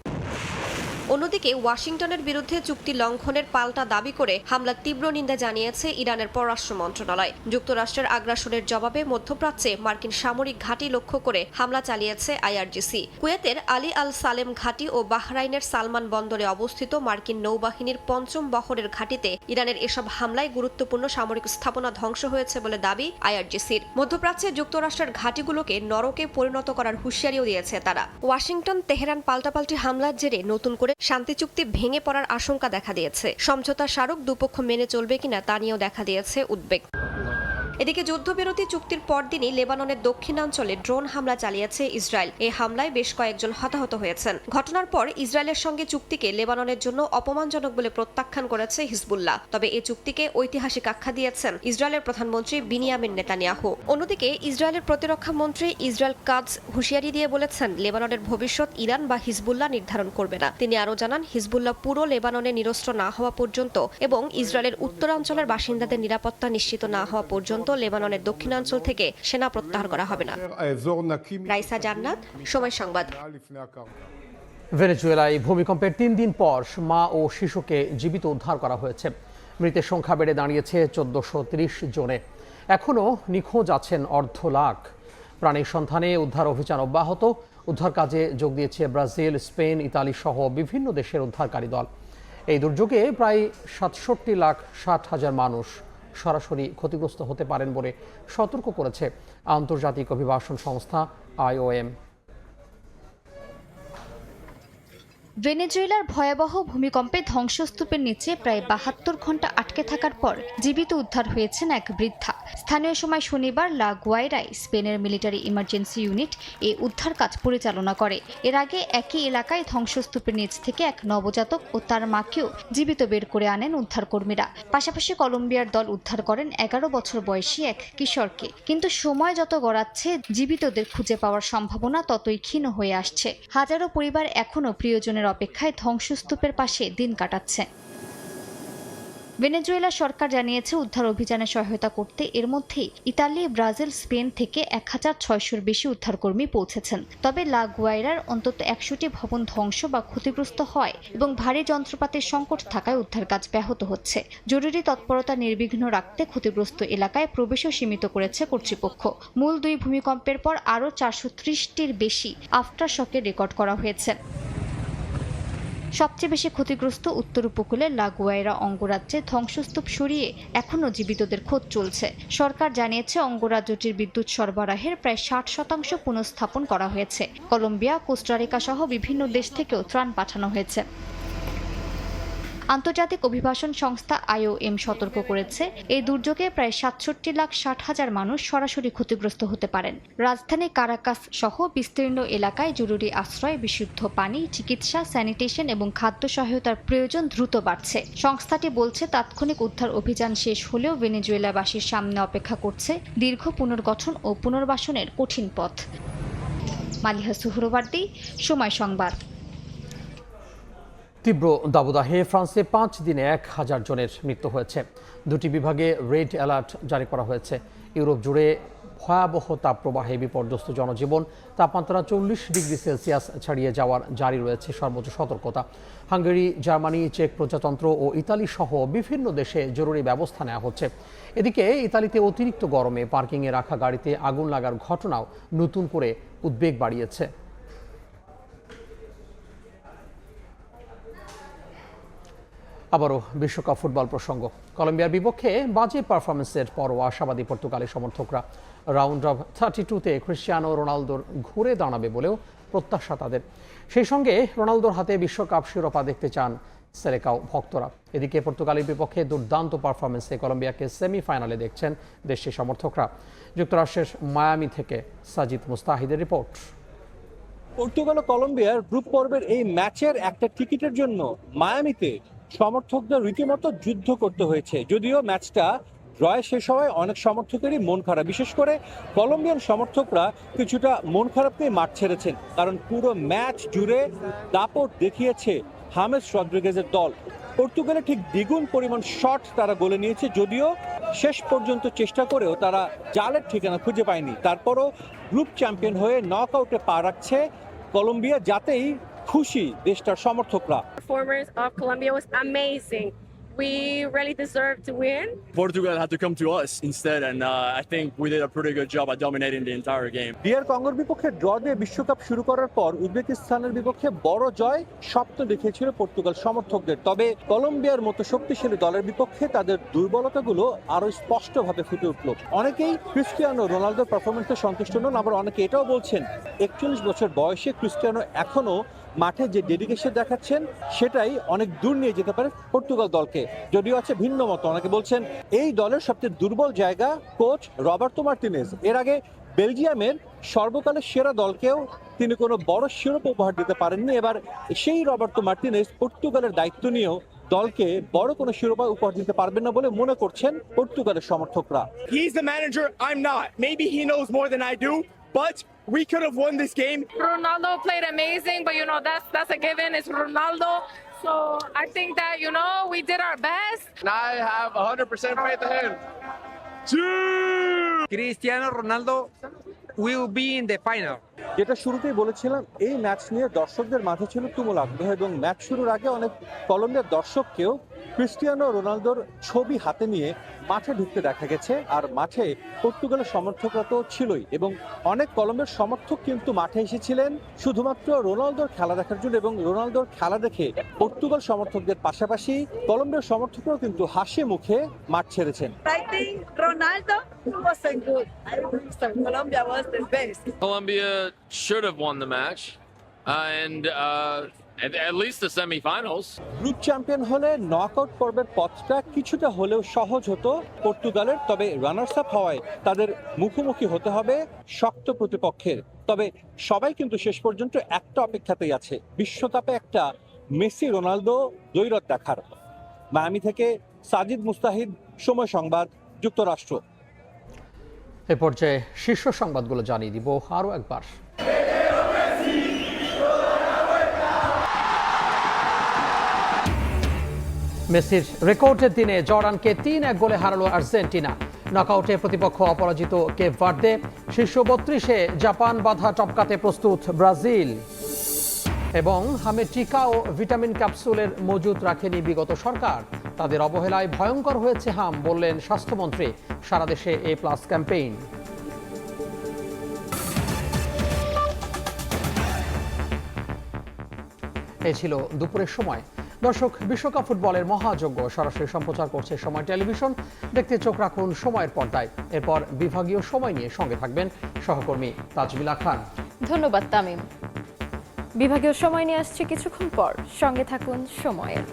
অন্যদিকে ওয়াশিংটনের বিরুদ্ধে চুক্তি লঙ্ঘনের পাল্টা দাবি করে হামলার তীব্র নিন্দা জানিয়েছে ইরানের পররাষ্ট্র মন্ত্রণালয়। যুক্তরাষ্ট্রের আগ্রাসনের জবাবে মধ্যপ্রাচ্যে মার্কিন সামরিক ঘাঁটি লক্ষ্য করে হামলা চালিয়েছে IRGC। কুয়েতের আলী আল সালেম ঘাঁটি ও বাহরাইনের সালমান বন্দরে অবস্থিত মার্কিন নৌবাহিনীর 5ম বহরের ঘাঁটিতে ইরানের এসব হামলায় গুরুত্বপূর্ণ সামরিক স্থাপনা ধ্বংস হয়েছে বলে দাবি IRGCর। মধ্যপ্রাচ্যে যুক্তরাষ্ট্রের ঘাঁটিগুলোকে নরকে পরিণত করার হুঁশিয়ারিও দিয়েছে তারা। ওয়াশিংটন তেহরান পাল্টাপাল্টি হামলার জেরে নতুন করে শান্তি চুক্তি ভেঙে পড়ার আশঙ্কা দেখা দিয়েছে। সমঝোতা স্মারক দুপক্ষ মেনে চলবে কিনা তা নিয়েও দেখা দিয়েছে উদ্বেগ। এদিকে যুদ্ধবিরতি চুক্তির পরদিনই লেবাননের দক্ষিণাঞ্চলে ড্রোন হামলা চালিয়েছে ইসরায়েল। এই হামলায় বেশ কয়েকজন হতাহত হয়েছেন। ঘটনার পর ইসরায়েলের সঙ্গে চুক্তিকে লেবাননের জন্য অপমানজনক বলে প্রত্যাখ্যান করেছে হিজবুল্লাহ। তবে এই চুক্তিকে ঐতিহাসিক আখ্যা দিয়েছেন ইসরায়েলের প্রধানমন্ত্রী বিনিয়ামিন নেতানিয়াহু। অন্যদিকে ইসরায়েলের প্রতিরক্ষা মন্ত্রী ইসরায়েল কাটজ হুঁশিয়ারি দিয়ে বলেছেন লেবাননের ভবিষ্যৎ ইরান বা হিজবুল্লাহ নির্ধারণ করবে না। তিনি আরও জানান হিজবুল্লাহ পুরো লেবাননে নিরস্ত্র না হওয়া পর্যন্ত এবং ইসরায়েলের উত্তরাঞ্চলের বাসিন্দাদের নিরাপত্তা নিশ্চিত না হওয়া পর্যন্ত লেবাননের দক্ষিণাঞ্চল থেকে সেনা প্রত্যাহার করা হবে না। রাইসা জান্নাত, সময় সংবাদ। ভেনেজুয়েলায় ভূমিকম্পের 3 দিন পর মা ও শিশুকে জীবিত উদ্ধার করা হয়েছে। মৃতের সংখ্যা বেড়ে দাঁড়িয়েছে 1430 জনে। এখনও নিখোঁজ আছেন অর্ধ লাখ। প্রাণীর সন্ধানে উদ্ধার অভিযান অব্যাহত। উদ্ধার কাজে যোগ দিয়েছে ব্রাজিল, স্পেন, ইতালি সহ বিভিন্ন দেশের উদ্ধারকারী দল। এই দুর্যোগে প্রায় 67,60,000 মানুষ সরাসরি ক্ষতিগ্রস্ত হতে পারেন বলে সতর্ক করেছে আন্তর্জাতিক অভিবাসন সংস্থা IOM। ভেনেজুয়েলার ভয়াবহ ভূমিকম্পে ধ্বংসস্তূপের নিচে প্রায় 72 ঘন্টা আটকে থাকার পর জীবিত উদ্ধার হয়েছেন এক বৃদ্ধা। স্থানীয় সময় শনিবার লা গুয়াইরায় স্পেনের মিলিটারি ইমার্জেন্সি ইউনিট এই উদ্ধার কাজ পরিচালনা করে। এর আগে একই এলাকায় ধ্বংসস্তূপের নিচ থেকে এক নবজাতক ও তার মাকেও জীবিত বের করে আনেন উদ্ধারকর্মীরা। পাশাপাশি কলম্বিয়ার দল উদ্ধার করেন 11 বছর বয়সী এক কিশোরকে। কিন্তু সময় যত গড়াচ্ছে জীবিতদের খুঁজে পাওয়ার সম্ভাবনা ততই ক্ষীণ হয়ে আসছে। হাজারো পরিবার এখনও প্রিয়জনের অপেক্ষায় ধ্বংসস্তূপের পাশে দিন কাটাচ্ছে। ভেনেজুয়েলা সরকার জানিয়েছে উদ্ধার অভিযানে সহায়তা করতে এর মধ্যেই ইতালি, ব্রাজিল, স্পেন থেকে 1600-র বেশি উদ্ধারকর্মী পৌঁছেছেন। তবে লা গুয়াইরার অন্তত 100টি ভবন ধ্বংস বা ক্ষতিগ্রস্ত হয় এবং ভারী যন্ত্রপাতির সংকট থাকায় উদ্ধার কাজ ব্যাহত হচ্ছে। জরুরি তৎপরতা নির্বিঘ্ন রাখতে ক্ষতিগ্রস্ত এলাকায় প্রবেশও সীমিত করেছে কর্তৃপক্ষ। মূল 2 ভূমিকম্পের পর আরও 430টির বেশি আফটার শকের রেকর্ড করা হয়েছে। সবচেয়ে বেশি ক্ষতিগ্রস্ত উত্তর উপকূলে লা গুয়াইরা অঙ্গরাজ্যে ধ্বংসস্তূপ সরিয়ে এখনও জীবিতদের খোঁজ চলছে। সরকার জানিয়েছে অঙ্গরাজ্যটির বিদ্যুৎ সরবরাহের প্রায় 60% পুনঃস্থাপন করা হয়েছে। কলম্বিয়া, কোস্টারিকা সহ বিভিন্ন দেশ থেকেও ত্রাণ পাঠানো হয়েছে। আন্তর্জাতিক অভিবাসন সংস্থা IOM সতর্ক করেছে, এই দুর্যোগে প্রায় 67,60,000 মানুষ সরাসরি ক্ষতিগ্রস্ত হতে পারেন। রাজধানী কারাকাস সহ বিস্তীর্ণ এলাকায় জরুরি আশ্রয়, বিশুদ্ধ পানি, চিকিৎসা, স্যানিটেশন এবং খাদ্য সহায়তার প্রয়োজন দ্রুত বাড়ছে। সংস্থাটি বলছে তাৎক্ষণিক উদ্ধার অভিযান শেষ হলেও ভেনেজুয়েলাবাসীর সামনে অপেক্ষা করছে দীর্ঘ পুনর্গঠন ও পুনর্বাসনের কঠিন পথ। মালিহা সুহরওয়ার্দী, সময় সংবাদ। তীব্র দাবদাহে ফ্রান্সে 5 দিনে 1000 জনের মৃত্যু হয়েছে। 2টি বিভাগে রেড অ্যালার্ট জারি করা হয়েছে। ইউরোপ জুড়ে ভয়াবহ তাপপ্রবাহে বিপর্যস্ত জনজীবন। তাপমাত্রা 40 ডিগ্রি সেলসিয়াস ছাড়িয়ে যাওয়ার জারি রয়েছে সর্বোচ্চ সতর্কতা। হাঙ্গেরি, জার্মানি, চেক প্রজাতন্ত্র ও ইতালি সহ বিভিন্ন দেশে জরুরি ব্যবস্থা নেওয়া হচ্ছে। এদিকে ইতালিতে অতিরিক্ত গরমে পার্কিংয়ে রাখা গাড়িতে আগুন লাগার ঘটনাও নতুন করে উদ্বেগ বাড়িয়েছে। আবারও বিশ্বকাপ ফুটবল প্রসঙ্গ। কলম্বিয়ার বিপক্ষে বাজে পারফরমেন্সের পরও আশাবাদী পর্তুগালি সমর্থকরা। রাউন্ড অফ 32-তে ক্রিস্টিয়ানো রোনালদোর ঘুরে দাঁড়াবে বলেও প্রত্যাশা তাদের। সেই সঙ্গে রোনালদোর হাতে বিশ্বকাপ শিরোপা দেখতে চান সেলেকাও ভক্তরা। এদিকে পর্তুগালের বিপক্ষে দুর্দান্ত পারফরমেন্সে কলম্বিয়াকে সেমিফাইনালে দেখছেন দেশটির সমর্থকরা। যুক্তরাষ্ট্রের মায়ামি থেকে সাজিদ মুস্তাহিদের রিপোর্ট। পর্তুগাল ও কলম্বিয়ার গ্রুপ পর্বের এই ম্যাচের একটা টিকিটের জন্য মায়ামিতে সমর্থকদের রীতিমতো যুদ্ধ করতে হয়েছে। যদিও ম্যাচটা ড্রয়ে শেষ হওয়ায় অনেক সমর্থকেরই মন খারাপ। বিশেষ করে কলম্বিয়ান সমর্থকরা কিছুটা মন খারাপ নিয়ে মাঠ ছেড়েছেন, কারণ পুরো ম্যাচ জুড়ে দাপট দেখিয়েছে হামেস রদ্রিগেজের দল। পর্তুগালে ঠিক দ্বিগুণ পরিমাণ শট তারা গোলে নিয়েছে, যদিও শেষ পর্যন্ত চেষ্টা করেও তারা জালের ঠিকানা খুঁজে পায়নি। তারপরও গ্রুপ চ্যাম্পিয়ন হয়ে নক আউটে পা রাখছে কলম্বিয়া, যাতেই খুশি দেশটার সমর্থকরা। Performance of Colombia was amazing. We really deserved to win. Portugal had to come to us instead, and I think we did a pretty good job at dominating the entire game. DR কঙ্গোর বিপক্ষে ড্র দিয়ে বিশ্বকাপ শুরু করার পর উজবেকিস্তানের বিপক্ষে বড় জয় স্বপ্ন দেখিয়েছিল পর্তুগাল সমর্থকদের। তবে কলম্বিয়ার মতো শক্তিশালী দলের বিপক্ষে তাদের দুর্বলতাগুলো আরো স্পষ্টভাবে ফুটে উঠল। অনেকেই ক্রিস্টিয়ানো রোনালদোর পারফরমেন্সে সন্তুষ্ট নন, আবার অনেকে এটাও বলছেন 41 বছর বয়সে ক্রিস্টিয়ানো এখনো মাঠে যে ডেডিকেশন দেখাচ্ছেন সেটাই অনেক দূর নিয়ে যেতে পারে পর্তুগাল দলকে। যদিও আছে ভিন্ন মত। অনেকে বলছেন এই দলের সবচেয়ে দুর্বল জায়গা কোচ রবার্তো মার্টিনেজ। এর আগে বেলজিয়ামের সর্বকালের সেরা দলকেও তিনি কোনো বড় শিরোপা উপহার দিতে পারেননি। এবার সেই রবার্তো মার্টিনেজ পর্তুগালের দায়িত্ব নিয়েও দলকে বড় কোনো শিরোপা উপহার দিতে পারবেন না বলে মনে করছেন পর্তুগালের সমর্থকরা। He's the manager, I'm not. Maybe he knows more than I do, but we could have won this game. Ronaldo played amazing, but that's a given. It's Ronaldo. So I think that we did our best. And I have 100% faith in him. Cristiano Ronaldo will be in the final. যেটা শুরুতেই বলেছিলাম, এই ম্যাচ নিয়ে দর্শকদের মাঝে ছিল তুমুল আগ্রহ এবং ম্যাচ শুরুর আগে অনেক কলম্বিয়ার দর্শককেও ক্রিস্টিয়ানো রোনালদোর ছবি হাতে নিয়ে মাঠে ঢুকতে দেখা গেছে। আর মাঠে পর্তুগালের সমর্থকরা তো ছিলই, এবং অনেক কলম্বিয়ার সমর্থক কিন্তু মাঠে এসেছিলেন শুধুমাত্র রোনালদোর খেলা দেখার জন্য। এবং রোনালদোর খেলা দেখে পর্তুগাল সমর্থকদের পাশাপাশি কলম্বিয়ার সমর্থকরাও কিন্তু হাসি মুখে মাঠ ছেড়েছেন। I think Ronaldo wasn't good. Colombia was the best. Colombia should have won the match, and at least the semifinals. Group champion হলে নকআউট পর্বের পথটা কিছুটা হলেও সহজ হতো পর্তুগালের। তবে রানার্স আপ হওয়ায় তাদের মুখোমুখি হতে হবে শক্ত প্রতিপক্ষের। তবে সবাই কিন্তু শেষ পর্যন্ত একটা অপেক্ষাতেই আছে, বিশ্বকাপে একটা মেসি রোনালদো দ্বৈরথ দেখার। মায়ামি থেকে সাজিদ মুস্তাহিদ, সময় সংবাদ, যুক্তরাষ্ট্র। এ পর্যায়ে শীর্ষ সংবাদগুলো জানিয়ে দিব আরও একবার। মেসির রেকর্ডের দিনে জর্ডানকে 3-1 গোলে হারালো আর্জেন্টিনা। নকআউটে প্রতিপক্ষ অপরাজিত কেপ ভার্দে। শীর্ষ 32-এ জাপান বাধা টপকাতে প্রস্তুত ব্রাজিল। এবং হামে টিকা ও ভিটামিন ক্যাপসুলের মজুত রাখেনি বিগত সরকার। তাদের অবহেলায় ভয়ঙ্কর হয়েছে হাম, বললেন স্বাস্থ্যমন্ত্রী। সারা দেশে A+ ক্যাম্পেইন। এই ছিল দুপুরের সময়। দর্শক, বিশ্বকাপ ফুটবলের মহাযজ্ঞ সরাসরি সম্প্রচার করছে সময় টেলিভিশন। দেখতে চোখ রাখুন সময়ের পর্দায়। এরপর বিভাগীয় সময় নিয়ে সঙ্গে থাকবেন সহকর্মী তাজমিলা খান। ধন্যবাদ তামিম। বিভাগীয় সময় নিয়ে আসছে কিছুক্ষণ পর, সঙ্গে থাকুন সময়ের।